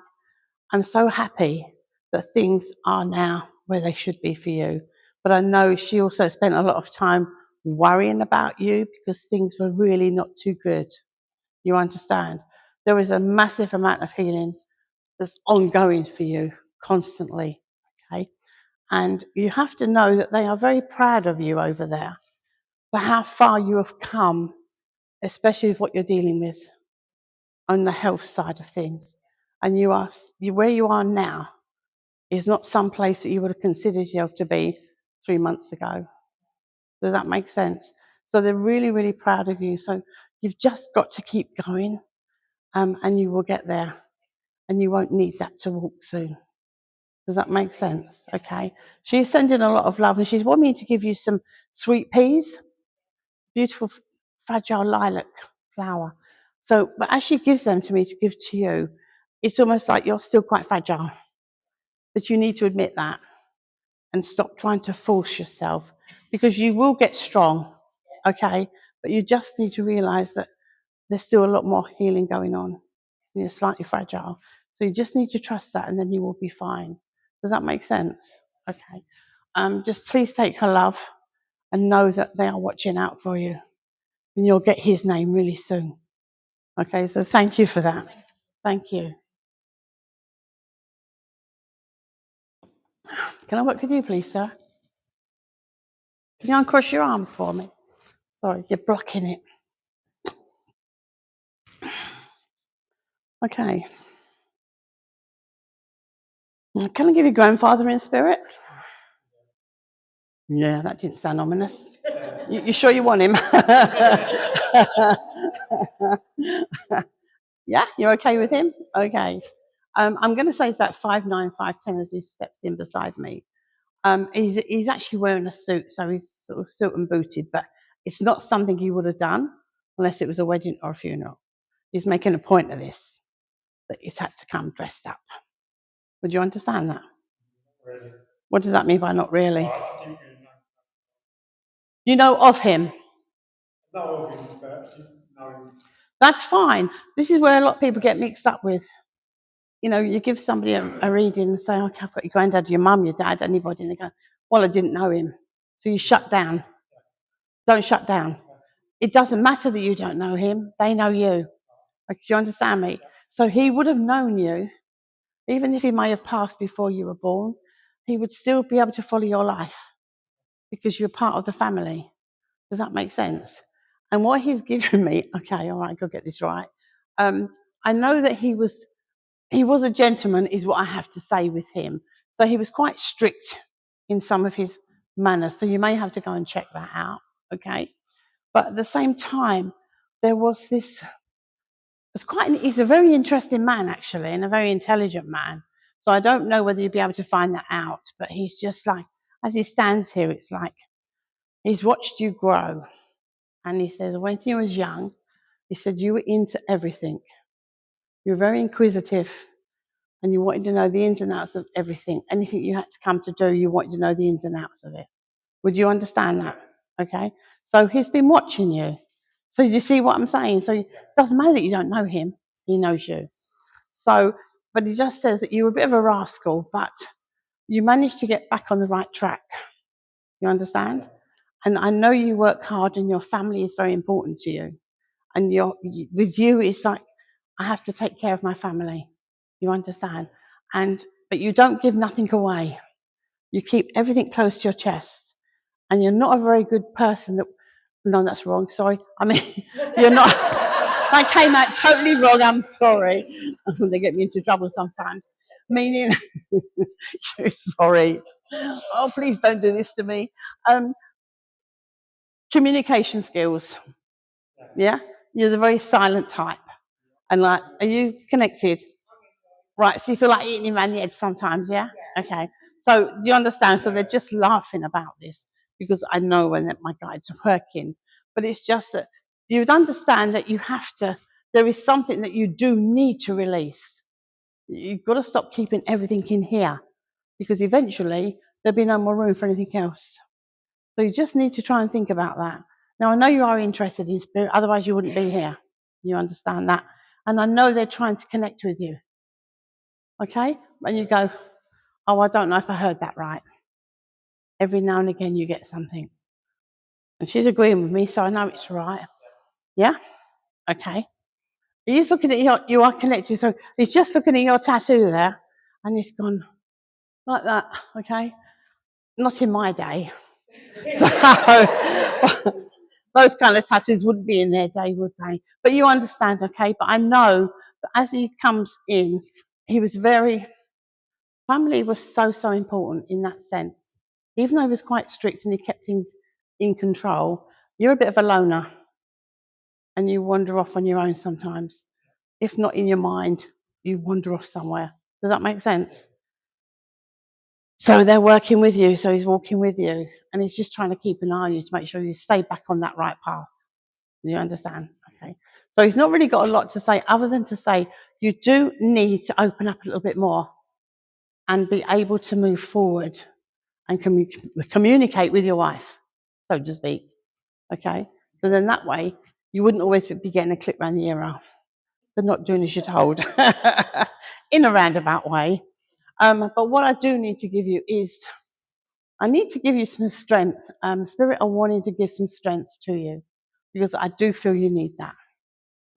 I'm so happy that things are now where they should be for you. But I know she also spent a lot of time worrying about you because things were really not too good. You understand? There is a massive amount of healing that's ongoing for you constantly. Okay? And you have to know that they are very proud of you over there for how far you have come, especially with what you're dealing with on the health side of things. And where you are now is not some place that you would have considered yourself to be 3 months ago. Does that make sense? So they're really, really proud of you. So you've just got to keep going, and you will get there. And you won't need that to walk soon. Does that make sense? Okay. She's sending a lot of love, and she's wanting me to give you some sweet peas, beautiful, fragile lilac flower. So, but as she gives them to me to give to you, it's almost like you're still quite fragile. But you need to admit that and stop trying to force yourself, because you will get strong, okay? But you just need to realize that there's still a lot more healing going on, and you're slightly fragile. So you just need to trust that, and then you will be fine. Does that make sense? Okay. Just please take her love and know that they are watching out for you, and you'll get his name really soon. Okay, so thank you for that. Thank you. Can I work with you, please, sir? Can you uncross your arms for me? Sorry, you're blocking it. Okay. Can I give you grandfather in spirit? Yeah, that didn't sound ominous. You sure you want him? Yeah, you're okay with him? Okay. I'm going to say it's about 5'9", 5'10" as he steps in beside me. He's actually wearing a suit, so he's sort of suit and booted, but it's not something he would have done unless it was a wedding or a funeral. He's making a point of this, that he's had to come dressed up. Would you understand that? Really? What does that mean by not really? I didn't really know. You know of him. Know of him, but didn't know him. That's fine. This is where a lot of people get mixed up with. You know, you give somebody a reading and say, okay, I've got your granddad, your mum, your dad, anybody, and they go, well, I didn't know him. So you shut down. Don't shut down. It doesn't matter that you don't know him. They know you. Like, do you understand me? So he would have known you, even if he may have passed before you were born, he would still be able to follow your life because you're part of the family. Does that make sense? And what he's given me, okay, all right, go get this right. I know that he was a gentleman, is what I have to say with him. So he was quite strict in some of his manners. So you may have to go and check that out, okay? But at the same time, there was this. He's a very interesting man, actually, and a very intelligent man. So I don't know whether you'll be able to find that out. But he's just like, as he stands here, it's like he's watched you grow. And he says, when you was young, he said you were into everything. You were very inquisitive. And you wanted to know the ins and outs of everything. Anything you had to come to do, you wanted to know the ins and outs of it. Would you understand that? Okay. So he's been watching you. So you see what I'm saying? So it doesn't matter that you don't know him. He knows you. So, but he just says that you were a bit of a rascal, but you managed to get back on the right track. You understand? And I know you work hard and your family is very important to you. And with you, it's like, I have to take care of my family. You understand? But you don't give nothing away. You keep everything close to your chest. And you're not a very good person no, that's wrong, sorry. I mean, you're not, that came out totally wrong, I'm sorry. They get me into trouble sometimes. Meaning, sorry. Oh, please don't do this to me. Communication skills. Yeah? You're the very silent type. And like, are you connected? Right, so you feel like eating him around the edge sometimes, yeah? Okay. So do you understand? So they're just laughing about this because I know when my guides are working. But it's just that you'd understand that there is something that you do need to release. You've got to stop keeping everything in here because eventually there'll be no more room for anything else. So you just need to try and think about that. Now, I know you are interested in spirit, otherwise you wouldn't be here. You understand that? And I know they're trying to connect with you. Okay? And you go, oh, I don't know if I heard that right. Every now and again you get something. And she's agreeing with me, so I know it's right. Yeah? Okay. He's looking at you are connected, so he's just looking at your tattoo there, and he's gone like that, okay? Not in my day. So those kind of tattoos wouldn't be in their day, would they? But you understand, okay? But I know that as he comes in, family was so important in that sense. Even though he was quite strict and he kept things in control, you're a bit of a loner and you wander off on your own sometimes. If not in your mind, you wander off somewhere. Does that make sense? So they're working with you, so he's walking with you, and he's just trying to keep an eye on you to make sure you stay back on that right path. Do you understand? Okay. So he's not really got a lot to say other than to say you do need to open up a little bit more and be able to move forward and communicate with your wife, so to speak. Okay? So then that way, you wouldn't always be getting a clip around the ear for not doing as you're told in a roundabout way. But what I do need to give you is, I need to give you some strength. Spirit are wanting to give some strength to you because I do feel you need that.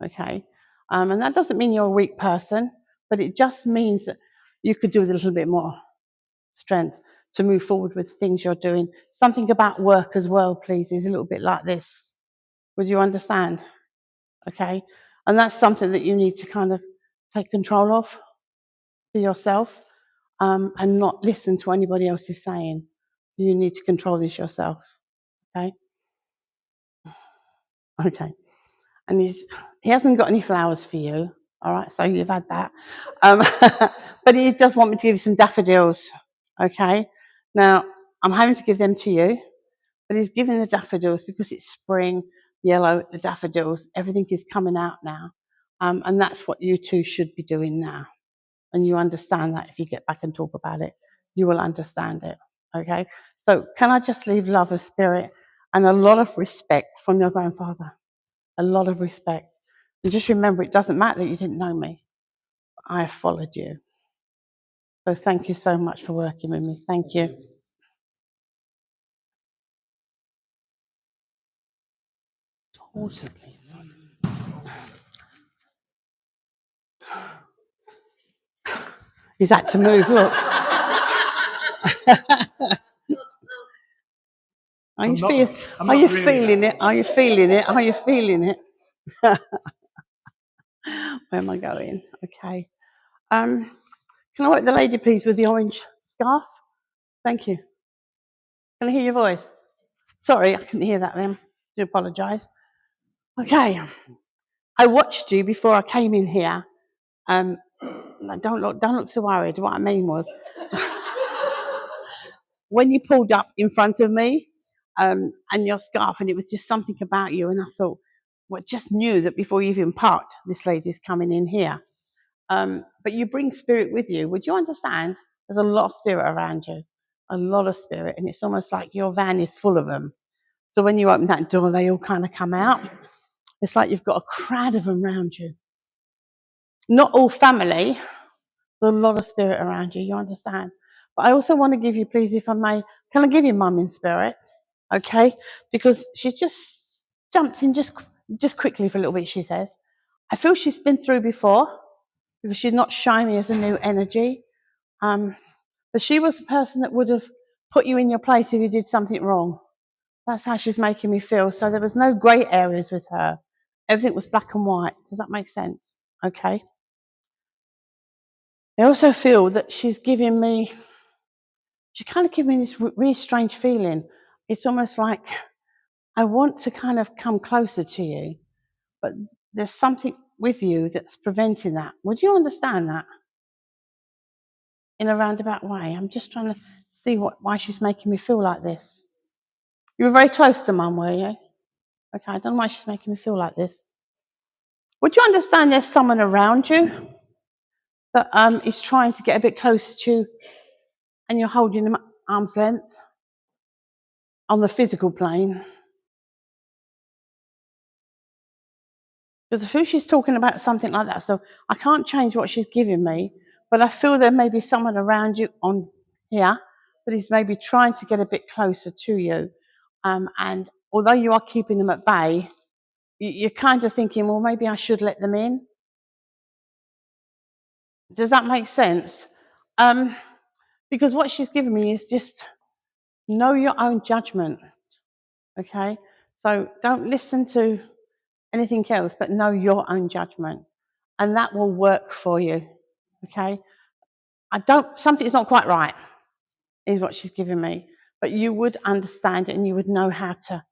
Okay? And that doesn't mean you're a weak person, but it just means that you could do with a little bit more strength to move forward with things you're doing. Something about work as well, please, is a little bit like this. Would you understand? Okay? And that's something that you need to kind of take control of for yourself, and not listen to anybody else is saying. You need to control this yourself. Okay? Okay. And he hasn't got any flowers for you. All right, so you've had that. But he does want me to give you some daffodils. Okay? Now, I'm having to give them to you, but he's giving the daffodils because it's spring, yellow, the daffodils, everything is coming out now. And that's what you two should be doing now. And you understand that if you get back and talk about it, you will understand it. Okay? So can I just leave love of spirit and a lot of respect from your grandfather? A lot of respect. And just remember, it doesn't matter that you didn't know me. I have followed you. So thank you so much for working with me. Thank you. Water, please. Is that to move? Look. Are you feeling it? Are you feeling it? Are you feeling it? Where am I going? Okay. Can I work the lady, please, with the orange scarf? Thank you. Can I hear your voice? Sorry, I couldn't hear that then. Do apologise. Okay. I watched you before I came in here. Don't look so worried. What I mean was, when you pulled up in front of me, and your scarf, and it was just something about you, and I thought, well, just knew that before you even parked, this lady's coming in here. But you bring spirit with you. Would you understand? There's a lot of spirit around you, a lot of spirit, and it's almost like your van is full of them. So when you open that door, they all kind of come out. It's like you've got a crowd of them around you. Not all family. There's a lot of spirit around you. You understand? But I also want to give you, please, if I may, can I give you Mum in spirit? Okay, because she's just jumped in just quickly for a little bit. She says, I feel she's been through before because she's not showing me as a new energy. But she was the person that would have put you in your place if you did something wrong. That's how she's making me feel. So there was no grey areas with her. Everything was black and white. Does that make sense? Okay. I also feel that she's kind of giving me this really strange feeling. It's almost like I want to kind of come closer to you, but there's something with you that's preventing that. Would you understand that? In a roundabout way. I'm just trying to see why she's making me feel like this. You were very close to Mum, were you? Okay, I don't know why she's making me feel like this. Would you understand there's someone around you that is trying to get a bit closer to you, and you're holding them at arm's length on the physical plane? Because I feel she's talking about something like that. So I can't change what she's giving me, but I feel there may be someone around you on here that is maybe trying to get a bit closer to you. And although you are keeping them at bay, you're kind of thinking, well, maybe I should let them in. Does that make sense? Because what she's given me is just know your own judgment. Okay? So don't listen to anything else, but know your own judgment. And that will work for you. Okay? Something's not quite right, is what she's giving me. But you would understand it and you would know how to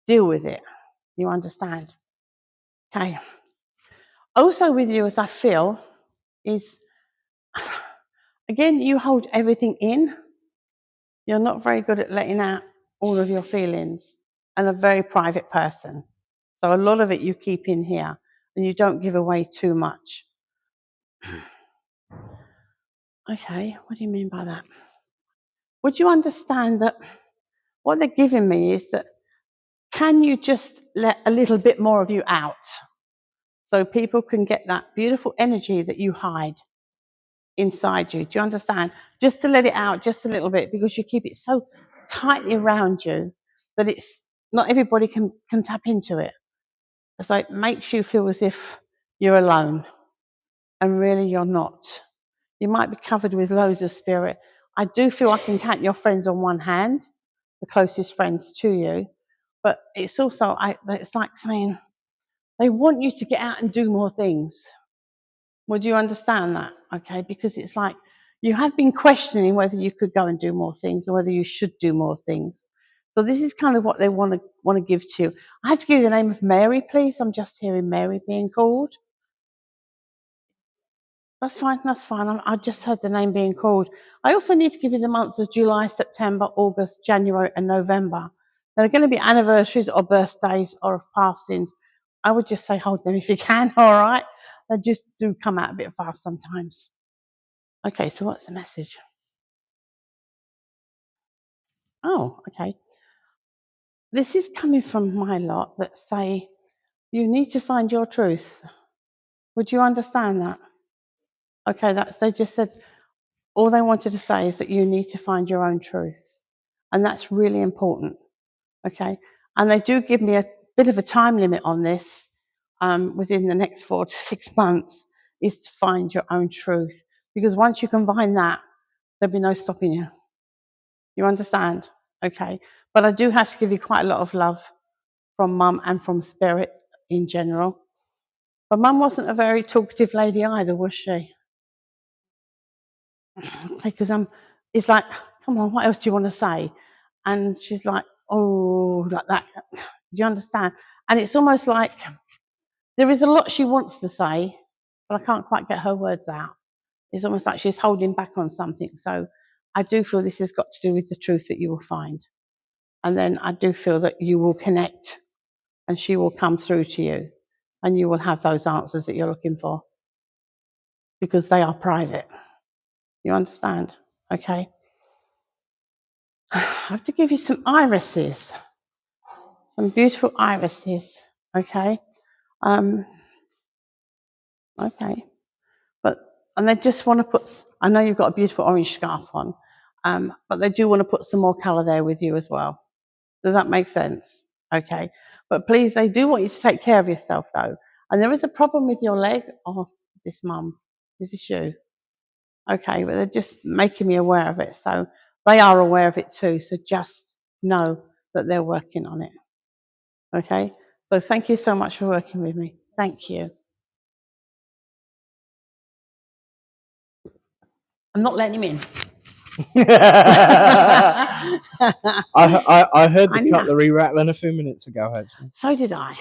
deal with it. You understand? Okay. Also with you, as I feel, is, again, you hold everything in. You're not very good at letting out all of your feelings, and a very private person. So a lot of it you keep in here, and you don't give away too much. Okay, what do you mean by that? Would you understand that what they're giving me is that, can you just let a little bit more of you out so people can get that beautiful energy that you hide inside you? Do you understand? Just to let it out just a little bit, because you keep it so tightly around you that it's not everybody can tap into it. So it makes you feel as if you're alone, and really you're not. You might be covered with loads of spirit. I do feel I can count your friends on one hand, the closest friends to you, but it's also, it's like saying they want you to get out and do more things. Would you understand that? Okay, because it's like you have been questioning whether you could go and do more things or whether you should do more things. So this is kind of what they want to give to you. I have to give you the name of Mary, please. I'm just hearing Mary being called. That's fine, that's fine. I just heard the name being called. I also need to give you the months of July, September, August, January, and November. There are going to be anniversaries or birthdays or of passings. I would just say hold them if you can, all right? They just do come out a bit fast sometimes. Okay, so what's the message? Oh, okay. This is coming from my lot that say you need to find your truth. Would you understand that? Okay, they just said all they wanted to say is that you need to find your own truth. And that's really important. Okay. And they do give me a bit of a time limit on this within the next 4 to 6 months is to find your own truth. Because once you can find that, there'll be no stopping you. You understand? Okay. But I do have to give you quite a lot of love from Mum and from Spirit in general. But Mum wasn't a very talkative lady either, was she? Because it's like, come on, what else do you want to say? And she's like, oh, like that. Do you understand? And it's almost like there is a lot she wants to say, but I can't quite get her words out. It's almost like she's holding back on something. So I do feel this has got to do with the truth that you will find. And then I do feel that you will connect and she will come through to you and you will have those answers that you're looking for because they are private. You understand? Okay. I have to give you some irises, some beautiful irises. Okay. Okay. And they just want to put, I know you've got a beautiful orange scarf on, but they do want to put some more colour there with you as well. Does that make sense? Okay. But please, they do want you to take care of yourself though. And there is a problem with your leg. Oh, is this Mum? Is this you? Okay, but they're just making me aware of it. So they are aware of it too. So just know that they're working on it. Okay? So thank you so much for working with me. Thank you. I'm not letting him in. I heard the I know. cutlery rattling a few minutes ago, actually. So did I.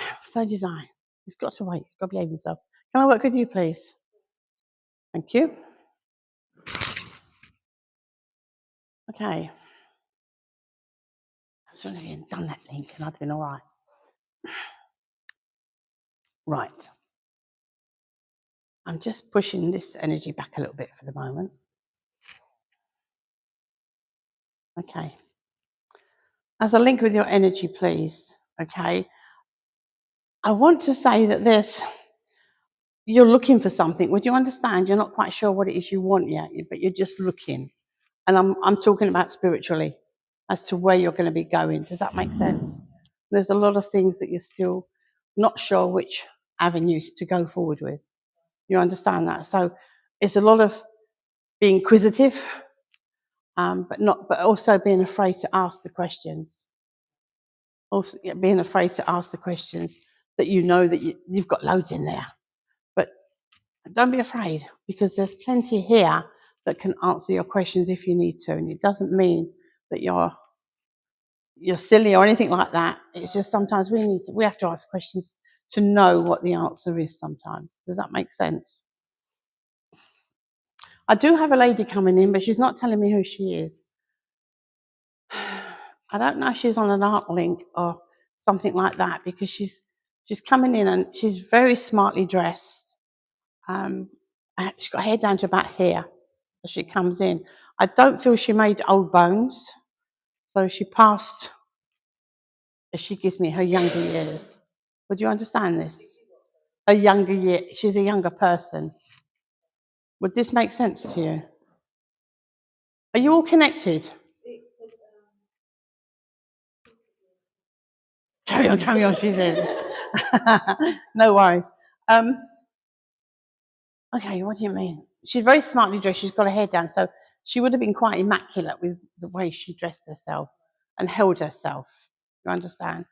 He's got to wait. He's got to behave himself. Can I work with you, please? Thank you. Okay. I should have done that link and I'd been all right. Right. I'm just pushing this energy back a little bit for the moment. Okay. As a link with your energy, please. Okay. I want to say that you're looking for something. Would you understand? You're not quite sure what it is you want yet, but you're just looking. And I'm talking about spiritually as to where you're going to be going. Does that make sense? There's a lot of things that you're still not sure which avenue to go forward with. You understand that? So it's a lot of being inquisitive, but also being afraid to ask the questions. Also being afraid to ask the questions that you know that you've got loads in there. But don't be afraid because there's plenty here that can answer your questions if you need to. And it doesn't mean that you're silly or anything like that. It's just sometimes we have to ask questions to know what the answer is sometimes. Does that make sense? I do have a lady coming in, but she's not telling me who she is. I don't know if she's on an art link or something like that because she's coming in and she's very smartly dressed. She's got her hair down to about here as she comes in. I don't feel she made old bones, so she passed as she gives me her younger years. Would you understand this? A younger year, she's a younger person. Would this make sense to you? Are you all connected? Carry on, she says. No worries. Okay, what do you mean? She's very smartly dressed. She's got her hair down, so she would have been quite immaculate with the way she dressed herself and held herself. You understand?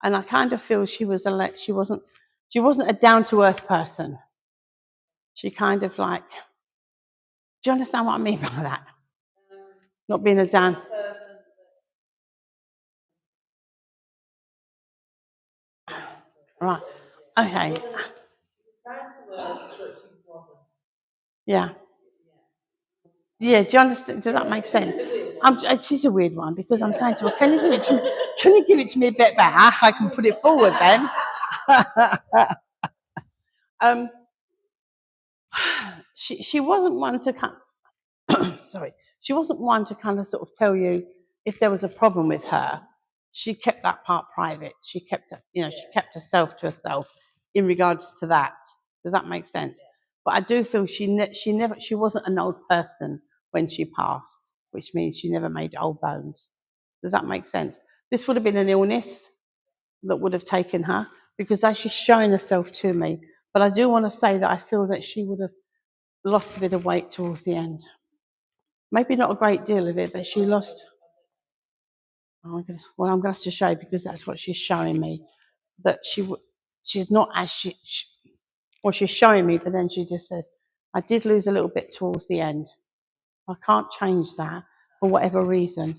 And I kind of feel she wasn't a down to earth person. she kind of like, do you understand what I mean by that? Not being a down. Right. Okay. Yeah. Yeah, do you understand? Does that make sense? She's a weird one because I'm saying to her, can you give it to me? Can you give it to me a bit better? I can put it forward then. She wasn't one to sorry, she wasn't one to kind of sort of tell you if there was a problem with her. She kept that part private. She kept, she kept herself to herself in regards to that. Does that make sense? But I do feel she wasn't an old person when she passed, which means she never made old bones. Does that make sense? This would have been an illness that would have taken her because as she's showing herself to me. But I do want to say that I feel that she would have lost a bit of weight towards the end. Maybe not a great deal of it, but she lost. I'm going to have to show you because that's what she's showing me. That she's not as she's showing me, but then she just says, I did lose a little bit towards the end. I can't change that for whatever reason.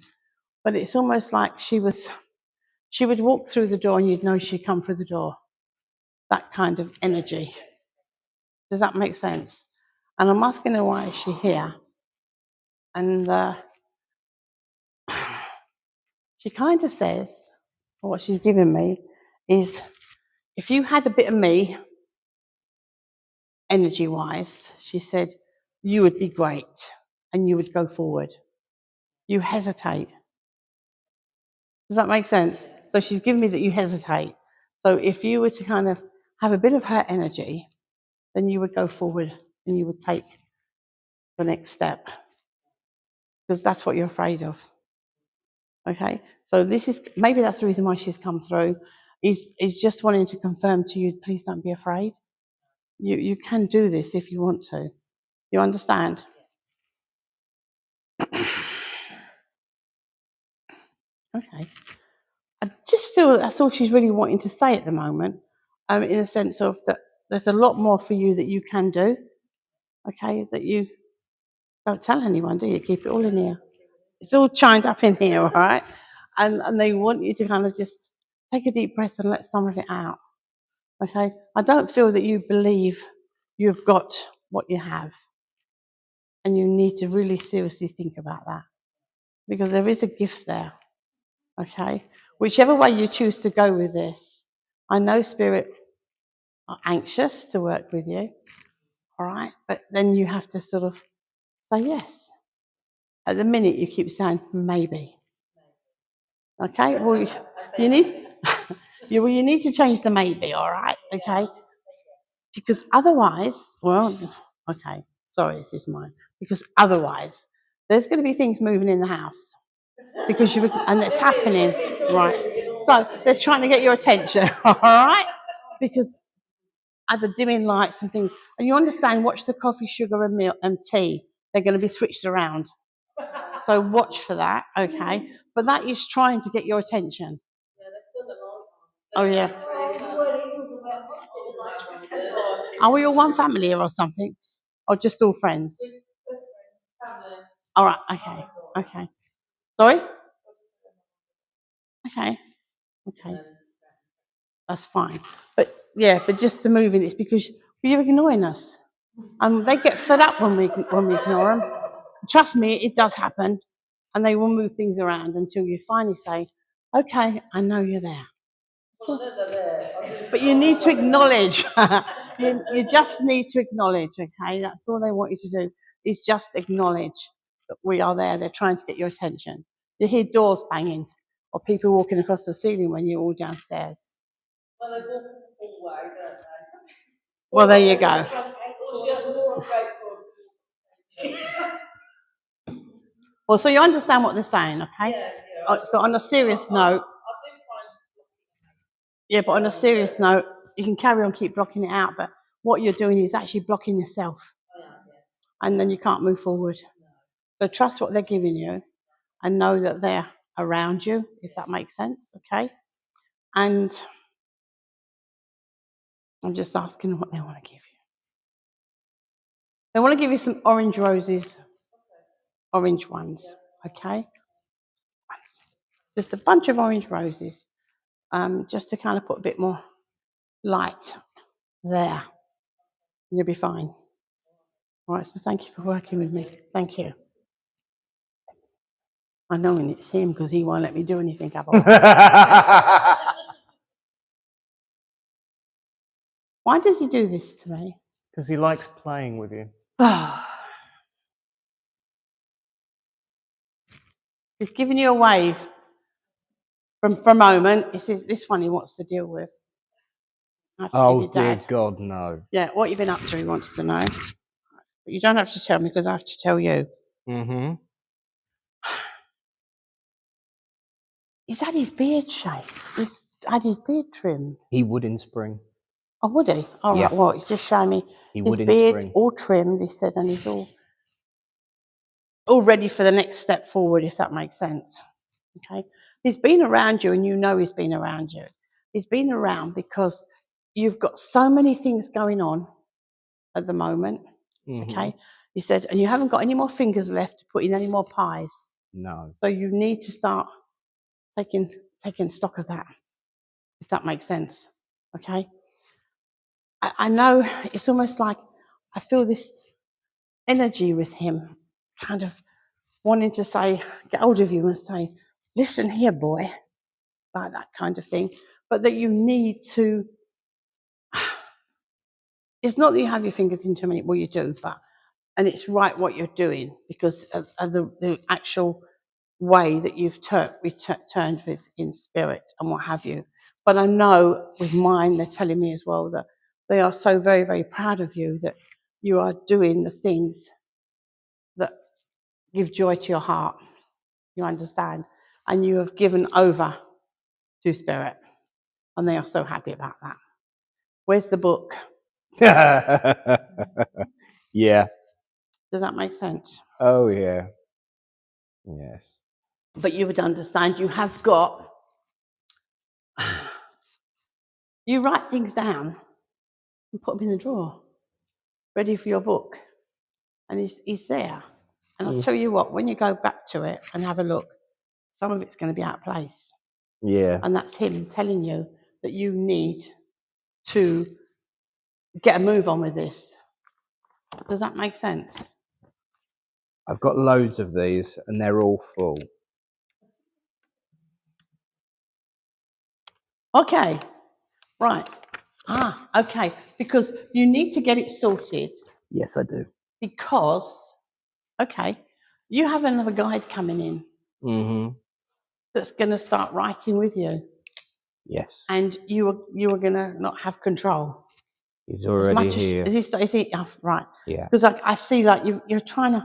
But it's almost like she would walk through the door and you'd know she'd come through the door. That kind of energy. Does that make sense? And I'm asking her why is she here? And she kind of says, or what she's given me is, if you had a bit of me, energy-wise, she said, you would be great and you would go forward. You hesitate. Does that make sense? So she's given me that you hesitate. So if you were to kind of have a bit of her energy, then you would go forward and you would take the next step. Because that's what you're afraid of. Okay? So maybe that's the reason why she's come through, is just wanting to confirm to you, please don't be afraid. You can do this if you want to. You understand? Okay. I just feel that's all she's really wanting to say at the moment, in the sense of that there's a lot more for you that you can do, okay, that you don't tell anyone, do you? Keep it all in here. It's all chimed up in here, all right? And they want you to kind of just take a deep breath and let some of it out, okay? I don't feel that you believe you've got what you have, and you need to really seriously think about that, because there is a gift there. Okay, whichever way you choose to go with this, I know Spirit are anxious to work with you, all right? But then you have to sort of say yes. At the minute, you keep saying maybe. Okay, well, you need you need to change the maybe, all right? Okay, because otherwise, okay, sorry, this is mine. Because otherwise, there's going to be things moving in the house. Because and it's happening, right? So they're trying to get your attention, all right? Because other dimming lights and things, and you understand, watch the coffee, sugar, and milk and tea. They're going to be switched around. So watch for that, okay? But that is trying to get your attention. Oh yeah. Are we all one family or something, or just all friends? All right. Okay. Okay. Sorry. Okay. Okay. That's fine. But yeah, but just the moving, it's because you're ignoring us. They get fed up when we ignore them. Trust me, it does happen. And they will move things around until you finally say, okay, I know you're there. But you need to acknowledge. you just need to acknowledge, okay? That's all they want you to do, is just acknowledge that we are there. They're trying to get your attention. You hear doors banging or people walking across the ceiling when you're all downstairs. Well, they walk all way, don't they? Well, there you go. Well, so you understand what they're saying, okay? Yeah. So on a serious note, yeah, but on a serious note, you can carry on, keep blocking it out, but what you're doing is actually blocking yourself, and then you can't move forward. So trust what they're giving you, and know that they're around you, if that makes sense, okay? And I'm just asking what they want to give you. I want to give you some orange roses, orange ones, okay? Just a bunch of orange roses, just to kind of put a bit more light there. You'll be fine. All right, so thank you for working with me. Thank you. I know when it's him because he won't let me do anything otherwise. Why does he do this to me? Because he likes playing with you. He's giving you a wave for a moment. He says this one he wants to deal with. I have to give Oh, you dear Dad. God, no. Yeah, what you've been up to, he wants to know. But you don't have to tell me because I have to tell you. Mm-hmm. He's had his beard shaved. He's had his beard trimmed. He would in spring. Oh, would he? All Yeah. right, well, he's just showing me He his would in beard spring. all trimmed, he said, and he's all ready for the next step forward, if that makes sense. Okay? He's been around you, and you know he's been around you. He's been around because you've got so many things going on at the moment. Mm-hmm. Okay? He said, and you haven't got any more fingers left to put in any more pies. No. So you need to start taking stock of that, if that makes sense. Okay? I know it's almost like I feel this energy with him, kind of wanting to say, get hold of you and say, listen here, boy, like that kind of thing. But that you need to, it's not that you have your fingers in too many, well, you do, but, and it's right what you're doing because of the actual way that you've turned with in spirit and what have you. But I know with mine, they're telling me as well that they are so very, very proud of you that you are doing the things that give joy to your heart. You understand? And you have given over to spirit. And they are so happy about that. Where's the book? Yeah. Does that make sense? Oh, yeah. Yes. But you would understand you have got, you write things down and put them in the drawer, ready for your book. And it's there. And I'll tell you what, when you go back to it and have a look, some of it's going to be out of place. Yeah. And that's him telling you that you need to get a move on with this. Does that make sense? I've got loads of these and they're all full. Okay, right. Okay, because you need to get it sorted Yes, I do. because, okay, you have another guide coming in Mm-hmm. that's going to start writing with you, Yes. and you are going to not have control. He's As already much here. as is he oh, right? Yeah. Because I see like you're trying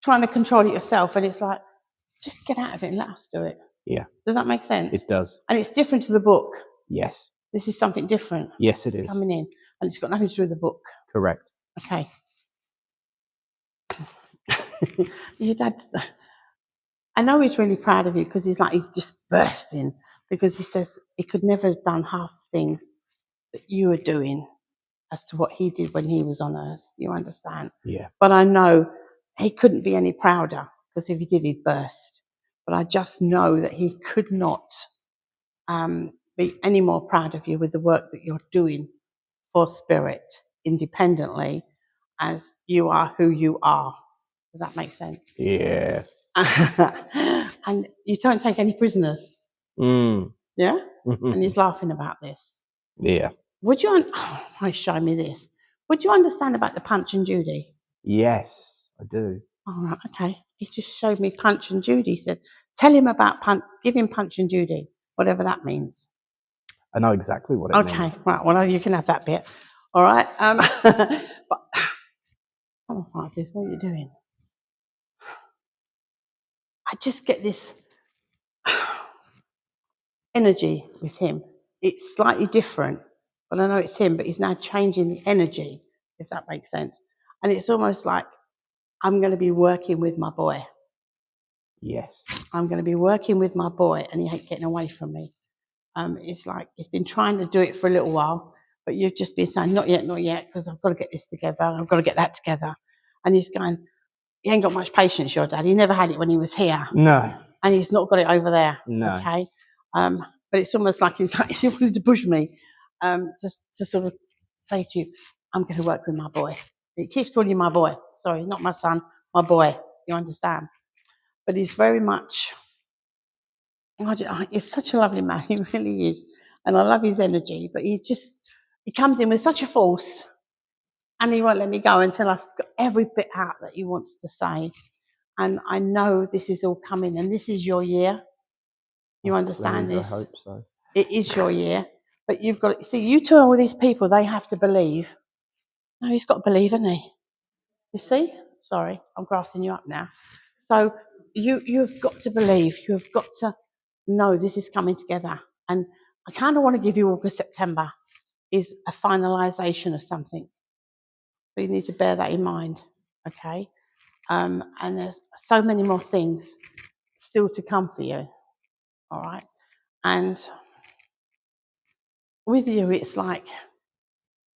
to control it yourself, and it's like just get out of it and let us do it. Yeah. Does that make sense? It does. And it's different to the book. Yes. This is something different. Yes, it It's is. coming in, and it's got nothing to do with the book. Correct. Okay. Your dad, I know he's really proud of you because he's just bursting because he says he could never have done half the things that you are doing as to what he did when he was on earth. You understand? Yeah. But I know he couldn't be any prouder because if he did, he'd burst. But I just know that he could not be any more proud of you with the work that you're doing for spirit independently as you are who you are. Does that make sense? Yes. And you don't take any prisoners. Mm. Yeah? And he's laughing about this. Yeah. Would you, why show me this? Would you understand about the Punch and Judy? Yes, I do. All right, okay. He just showed me Punch and Judy. He said, tell him about give him Punch and Judy, whatever that means. I know exactly what it means. Okay, right, well, you can have that bit. All right. But, oh, Francis, what are you doing? I just get this energy with him. It's slightly different, but I know it's him, but he's now changing the energy, if that makes sense. And it's almost like I'm going to be working with my boy. Yes. I'm going to be working with my boy, and he ain't getting away from me. It's like he's been trying to do it for a little while, but you've just been saying, not yet, because I've got to get this together, I've got to get that together. And he's going, he ain't got much patience, your dad. He never had it when he was here. No. And he's not got it over there. No. Okay. But it's almost like he wanted to push me to sort of say to you, I'm going to work with my boy. He keeps calling you my boy. Sorry, not my son, my boy. You understand? But he's very much, he's such a lovely man. He really is. And I love his energy. But he comes in with such a force. And he won't let me go until I've got every bit out that he wants to say. And I know this is all coming. And this is your year. You understand Please, this? I hope so. It is your year. But you've got to see, you tell all these people they have to believe. No, he's got to believe, hasn't he? You see? Sorry, I'm grassing you up now. So you've got to believe. You've got to know this is coming together. And I kind of want to give you August, September is a finalisation of something. So you need to bear that in mind, okay? And there's so many more things still to come for you, all right? And with you, it's like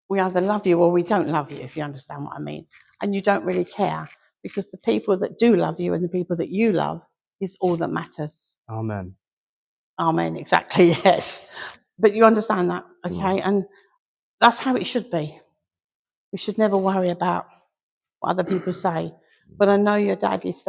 we either love you or we don't love you, if you understand what I mean. And you don't really care because the people that do love you and the people that you love is all that matters. Amen. Amen, exactly, yes. But you understand that, okay? And that's how it should be. We should never worry about what other people say. But I know your dad is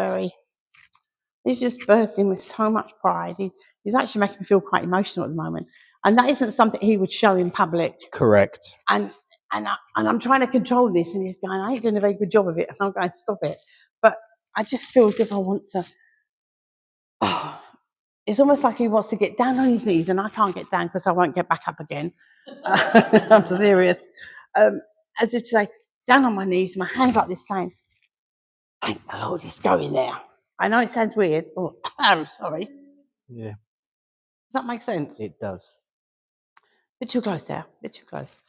he's just bursting with so much pride. He's actually making me feel quite emotional at the moment. And that isn't something he would show in public. Correct. And I'm trying to control this, and he's going, I ain't doing a very good job of it, and I'm going, stop it. But I just feel as if I want to, it's almost like he wants to get down on his knees, and I can't get down because I won't get back up again. I'm serious. As if to say, down on my knees, my hands like this saying, thank the Lord he's going there. I know it sounds weird. Oh, I'm sorry. Yeah. Does that make sense? It does. Bit too close there, bit too close.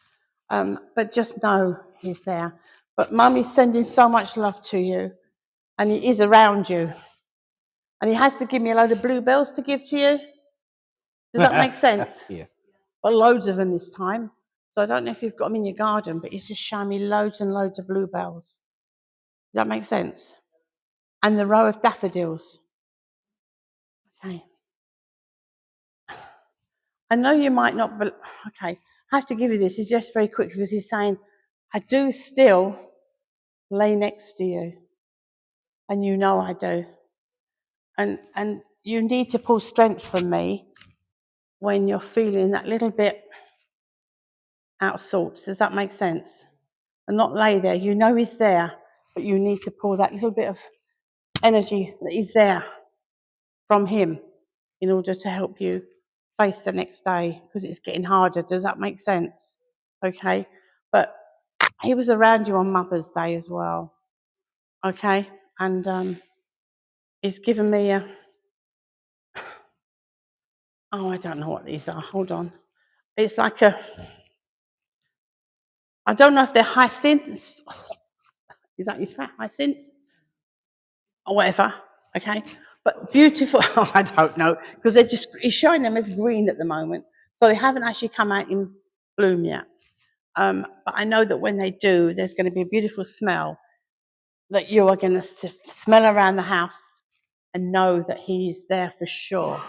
But just know he's there. But Mummy's sending so much love to you, and he is around you. And he has to give me a load of bluebells to give to you. Does that make sense? Yeah. Well, loads of them this time. So I don't know if you've got them in your garden, but he's just showing me loads and loads of bluebells. Does that make sense? And the row of daffodils. Okay. I know you might not, but okay. I have to give you this. It's just very quick because he's saying, I do still lay next to you. And you know I do. And you need to pull strength from me when you're feeling that little bit out of sorts. Does that make sense? And not lay there. You know he's there, but you need to pull that little bit of energy that is there from him in order to help you face the next day because it's getting harder. Does that make sense? Okay. But he was around you on Mother's Day as well. Okay. And he's given me I don't know what these are. Hold on. It's like I don't know if they're hyacinths. Is that you say hyacinths? Or whatever. Okay. But beautiful. I don't know. Because he's showing them as green at the moment. So they haven't actually come out in bloom yet. But I know that when they do, there's going to be a beautiful smell that you are going to smell around the house and know that he's there for sure.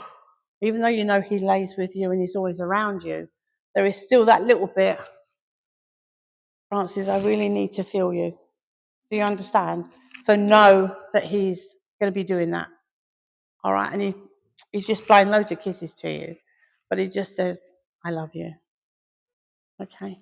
Even though you know he lays with you and he's always around you, there is still that little bit, Francis, I really need to feel you. Do you understand? So know that he's going to be doing that. All right? And he's just blowing loads of kisses to you. But he just says, I love you. Okay?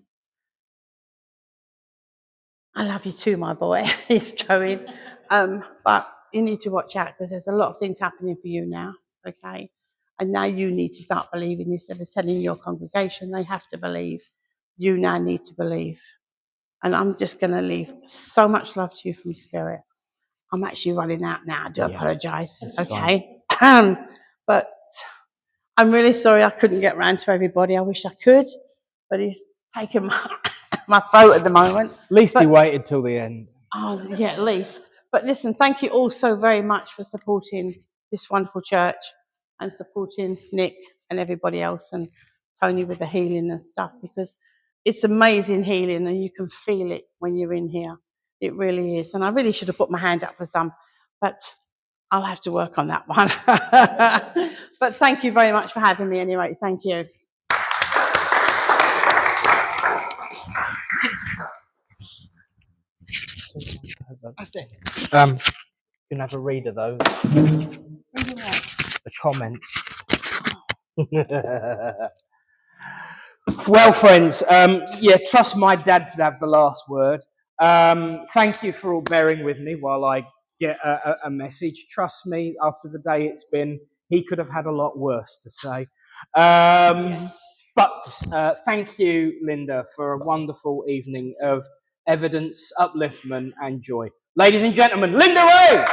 I love you too, my boy. He's going. But you need to watch out because there's a lot of things happening for you now. Okay? And now you need to start believing instead of telling your congregation they have to believe. You now need to believe. And I'm just going to leave so much love to you from Spirit. I'm actually running out now. I do apologise. Okay. But I'm really sorry I couldn't get round to everybody. I wish I could. But he's taken my throat at the moment. At least he waited till the end. Oh, yeah, at least. But listen, thank you all so very much for supporting this wonderful church and supporting Nick and everybody else and Tony with the healing and stuff because it's amazing healing, and you can feel it when you're in here. It really is. And I really should have put my hand up for some, but I'll have to work on that one. But thank you very much for having me anyway. Thank you. That's it. You can have a read of those. The comments. Well, friends, yeah, trust my dad to have the last word. Thank you for all bearing with me while I get a message. Trust me, after the day it's been, he could have had a lot worse to say. Yes. But thank you, Linda, for a wonderful evening of evidence, upliftment, and joy. Ladies and gentlemen, Linda Rae!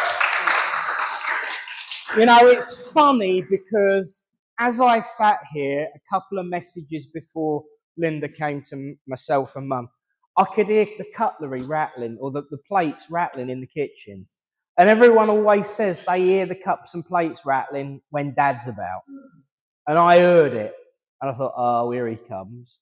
You know, it's funny because as I sat here, a couple of messages before Linda came to myself and Mum, I could hear the cutlery rattling or the plates rattling in the kitchen. And everyone always says they hear the cups and plates rattling when Dad's about. And I heard it. And I thought, oh, here he comes.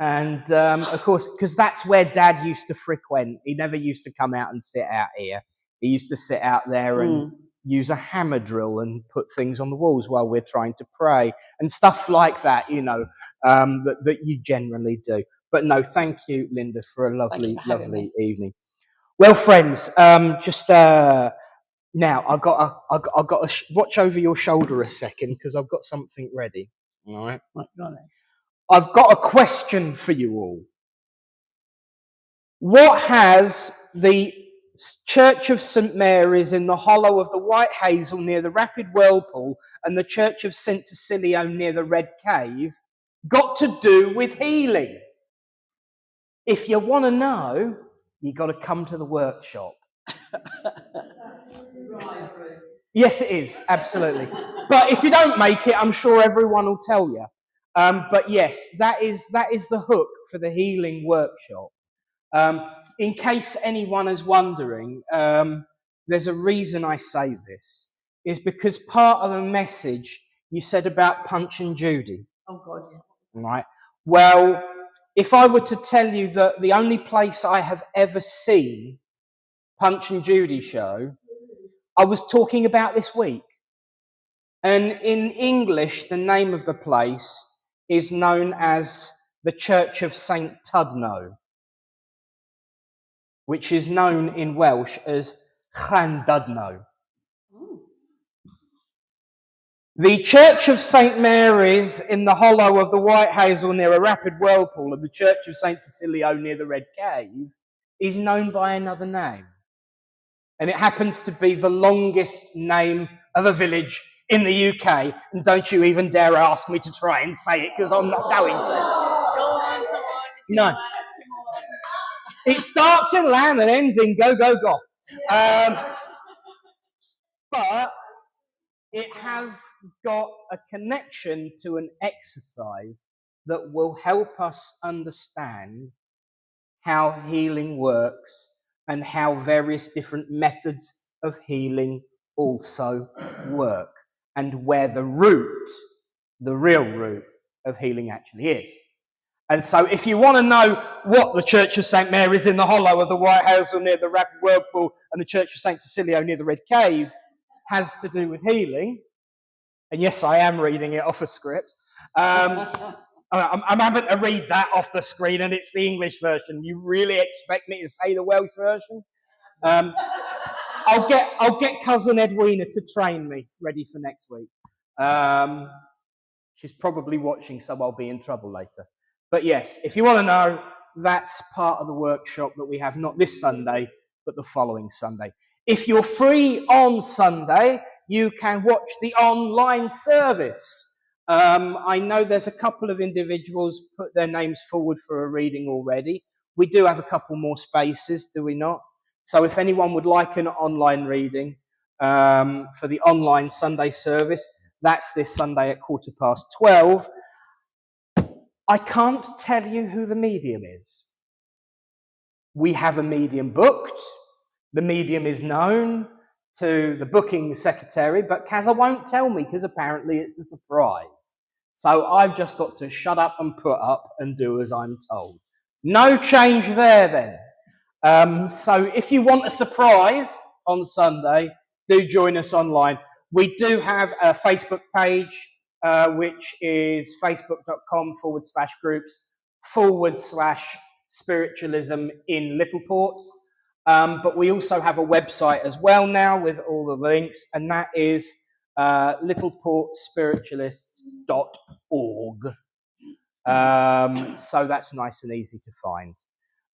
And of course, because that's where Dad used to frequent. He never used to come out and sit out here. He used to sit out there and use a hammer drill and put things on the walls while we're trying to pray and stuff like that, you know, that you generally do. But no, thank you, Linda, for a lovely, lovely evening. Well, friends, just now I've got to watch over your shoulder a second because I've got something ready. All right. I've got a question for you all. What has the Church of St Mary's in the hollow of the White Hazel near the Rapid Whirlpool and the Church of St Cecilio near the Red Cave got to do with healing? If you want to know, you've got to come to the workshop. Yes, it is, absolutely. But if you don't make it, I'm sure everyone will tell you. But yes, that is the hook for the healing workshop. In case anyone is wondering, there's a reason I say this. Is because part of the message you said about Punch and Judy. Oh, God, yeah. Right. Well, if I were to tell you that the only place I have ever seen Punch and Judy show, I was talking about this week. And in English, the name of the place is known as the Church of St Tudno, which is known in Welsh as Llandudno. The Church of St Mary's in the hollow of the White Hazel near a rapid whirlpool and the Church of St Cecilio near the Red Cave is known by another name. And it happens to be the longest name of a village in the UK. And don't you even dare ask me to try and say it, because I'm not going to. Go on, come on. No. It starts in Lamb and ends in go, go, go. But it has got a connection to an exercise that will help us understand how healing works and how various different methods of healing also work, and where the root, the real root of healing actually is. And so if you want to know what the Church of St Mary's in the hollow of the White Hazel near the Rapid Whirlpool and the Church of St Cecilio near the Red Cave has to do with healing, and yes, I am reading it off a script. I'm having to read that off the screen, and it's the English version. You really expect me to say the Welsh version? I'll get cousin Edwina to train me ready for next week. She's probably watching, so I'll be in trouble later. But yes, if you want to know, that's part of the workshop that we have, not this Sunday, but the following Sunday. If you're free on Sunday, you can watch the online service. I know there's a couple of individuals put their names forward for a reading already. We do have a couple more spaces, do we not? So if anyone would like an online reading for the online Sunday service, that's this Sunday at 12:15. I can't tell you who the medium is. We have a medium booked. The medium is known to the booking secretary, but Kazza won't tell me because apparently it's a surprise. So I've just got to shut up and put up and do as I'm told. No change there then. So if you want a surprise on Sunday, do join us online. We do have a Facebook page, which is facebook.com/groups/spiritualism in Littleport. But we also have a website as well now with all the links, and that is littleportspiritualists.org. So that's nice and easy to find.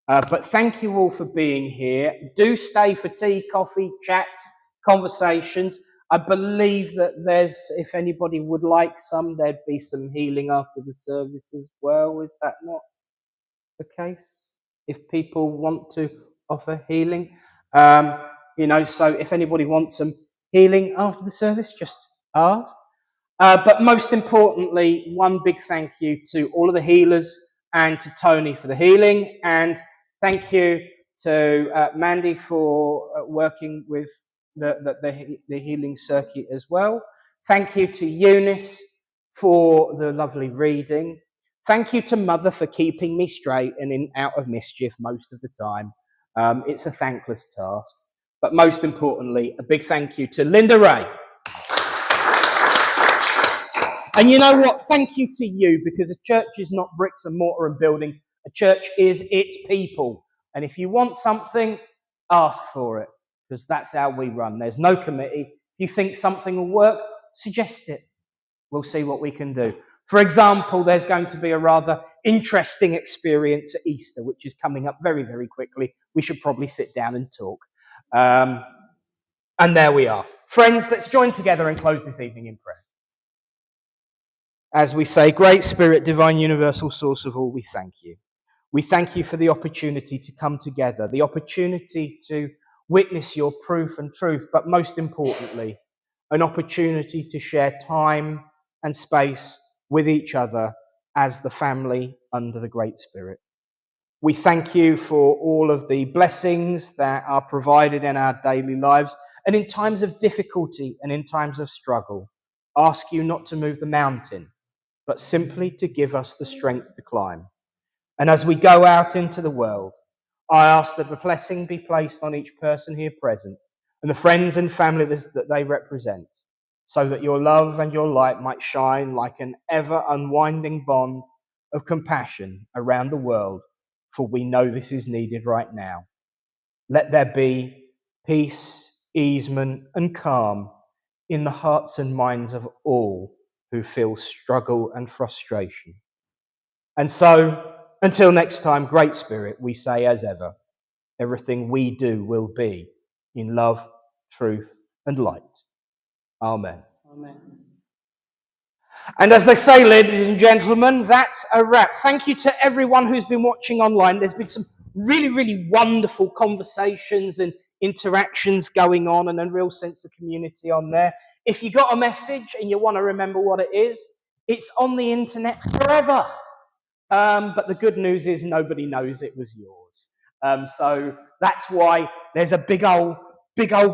But thank you all for being here. Do stay for tea, coffee, chats, conversations. I believe that there's, if anybody would like some, there'd be some healing after the service as well. Is that not the case? If people want to offer healing, so if anybody wants some healing after the service, just ask. But most importantly, one big thank you to all of the healers and to Tony for the healing. And thank you to Mandy for working with the healing circuit as well. Thank you to Eunice for the lovely reading. Thank you to Mother for keeping me straight and out of mischief most of the time. It's a thankless task. But most importantly, a big thank you to Linda Rae. And you know what? Thank you to you, because a church is not bricks and mortar and buildings. A church is its people. And if you want something, ask for it, because that's how we run. There's no committee. If you think something will work, suggest it. We'll see what we can do. For example, there's going to be a rather interesting experience at Easter, which is coming up very, very quickly. We should probably sit down and talk. And there we are. Friends, let's join together and close this evening in prayer. As we say, Great Spirit, Divine Universal Source of all, we thank you. We thank you for the opportunity to come together, the opportunity to witness your proof and truth, but most importantly, an opportunity to share time and space with each other as the family under the Great Spirit. We thank you for all of the blessings that are provided in our daily lives, and in times of difficulty and in times of struggle, ask you not to move the mountain, but simply to give us the strength to climb. And as we go out into the world, I ask that the blessing be placed on each person here present and the friends and family that they represent, so that your love and your light might shine like an ever unwinding bond of compassion around the world, for we know this is needed right now. Let there be peace, easement, and calm in the hearts and minds of all who feel struggle and frustration. And so, until next time, Great Spirit, we say as ever, everything we do will be in love, truth, and light. Amen. Amen. And as they say, ladies and gentlemen, that's a wrap. Thank you to everyone who's been watching online. There's been some really, really wonderful conversations and interactions going on, and a real sense of community on there. If you got a message and you want to remember what it is, it's on the internet forever. But the good news is nobody knows it was yours. So that's why there's a big old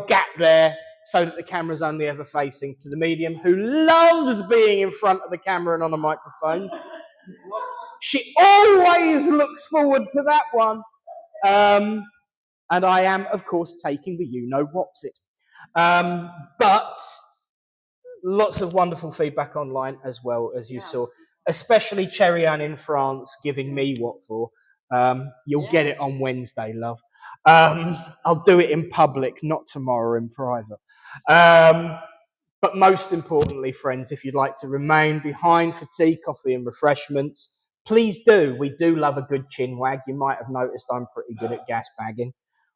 gap there, so that the camera's only ever facing to the medium, who loves being in front of the camera and on a microphone. She always looks forward to that one. And I am, of course, taking the you-know-what's-it. But lots of wonderful feedback online as well, as you saw, especially Cherry Ann in France giving me what for. You'll get it on Wednesday, love. I'll do it in public, not tomorrow in private. But most importantly, friends, if you'd like to remain behind for tea, coffee and refreshments, please do. We do love a good chin wag. You might have noticed I'm pretty good at gas bagging.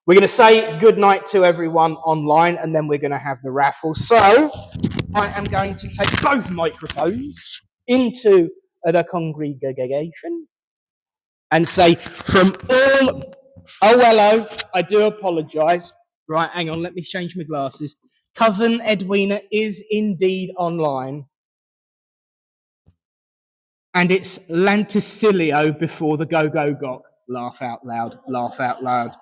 We're going to say good night to everyone online, and then we're going to have the raffle. So I am going to take both microphones into the congregation and say from all... Oh, hello. I do apologise. Right, hang on. Let me change my glasses. Cousin Edwina is indeed online. And it's Lanticilio before the go-go-gock. Laugh out loud. Laugh out loud.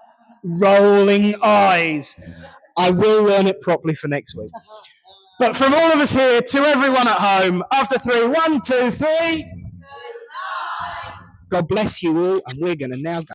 Rolling eyes. I will learn it properly for next week. But from all of us here to everyone at home, after 3, 1, 2, 3. God bless you all, and we're going to now go.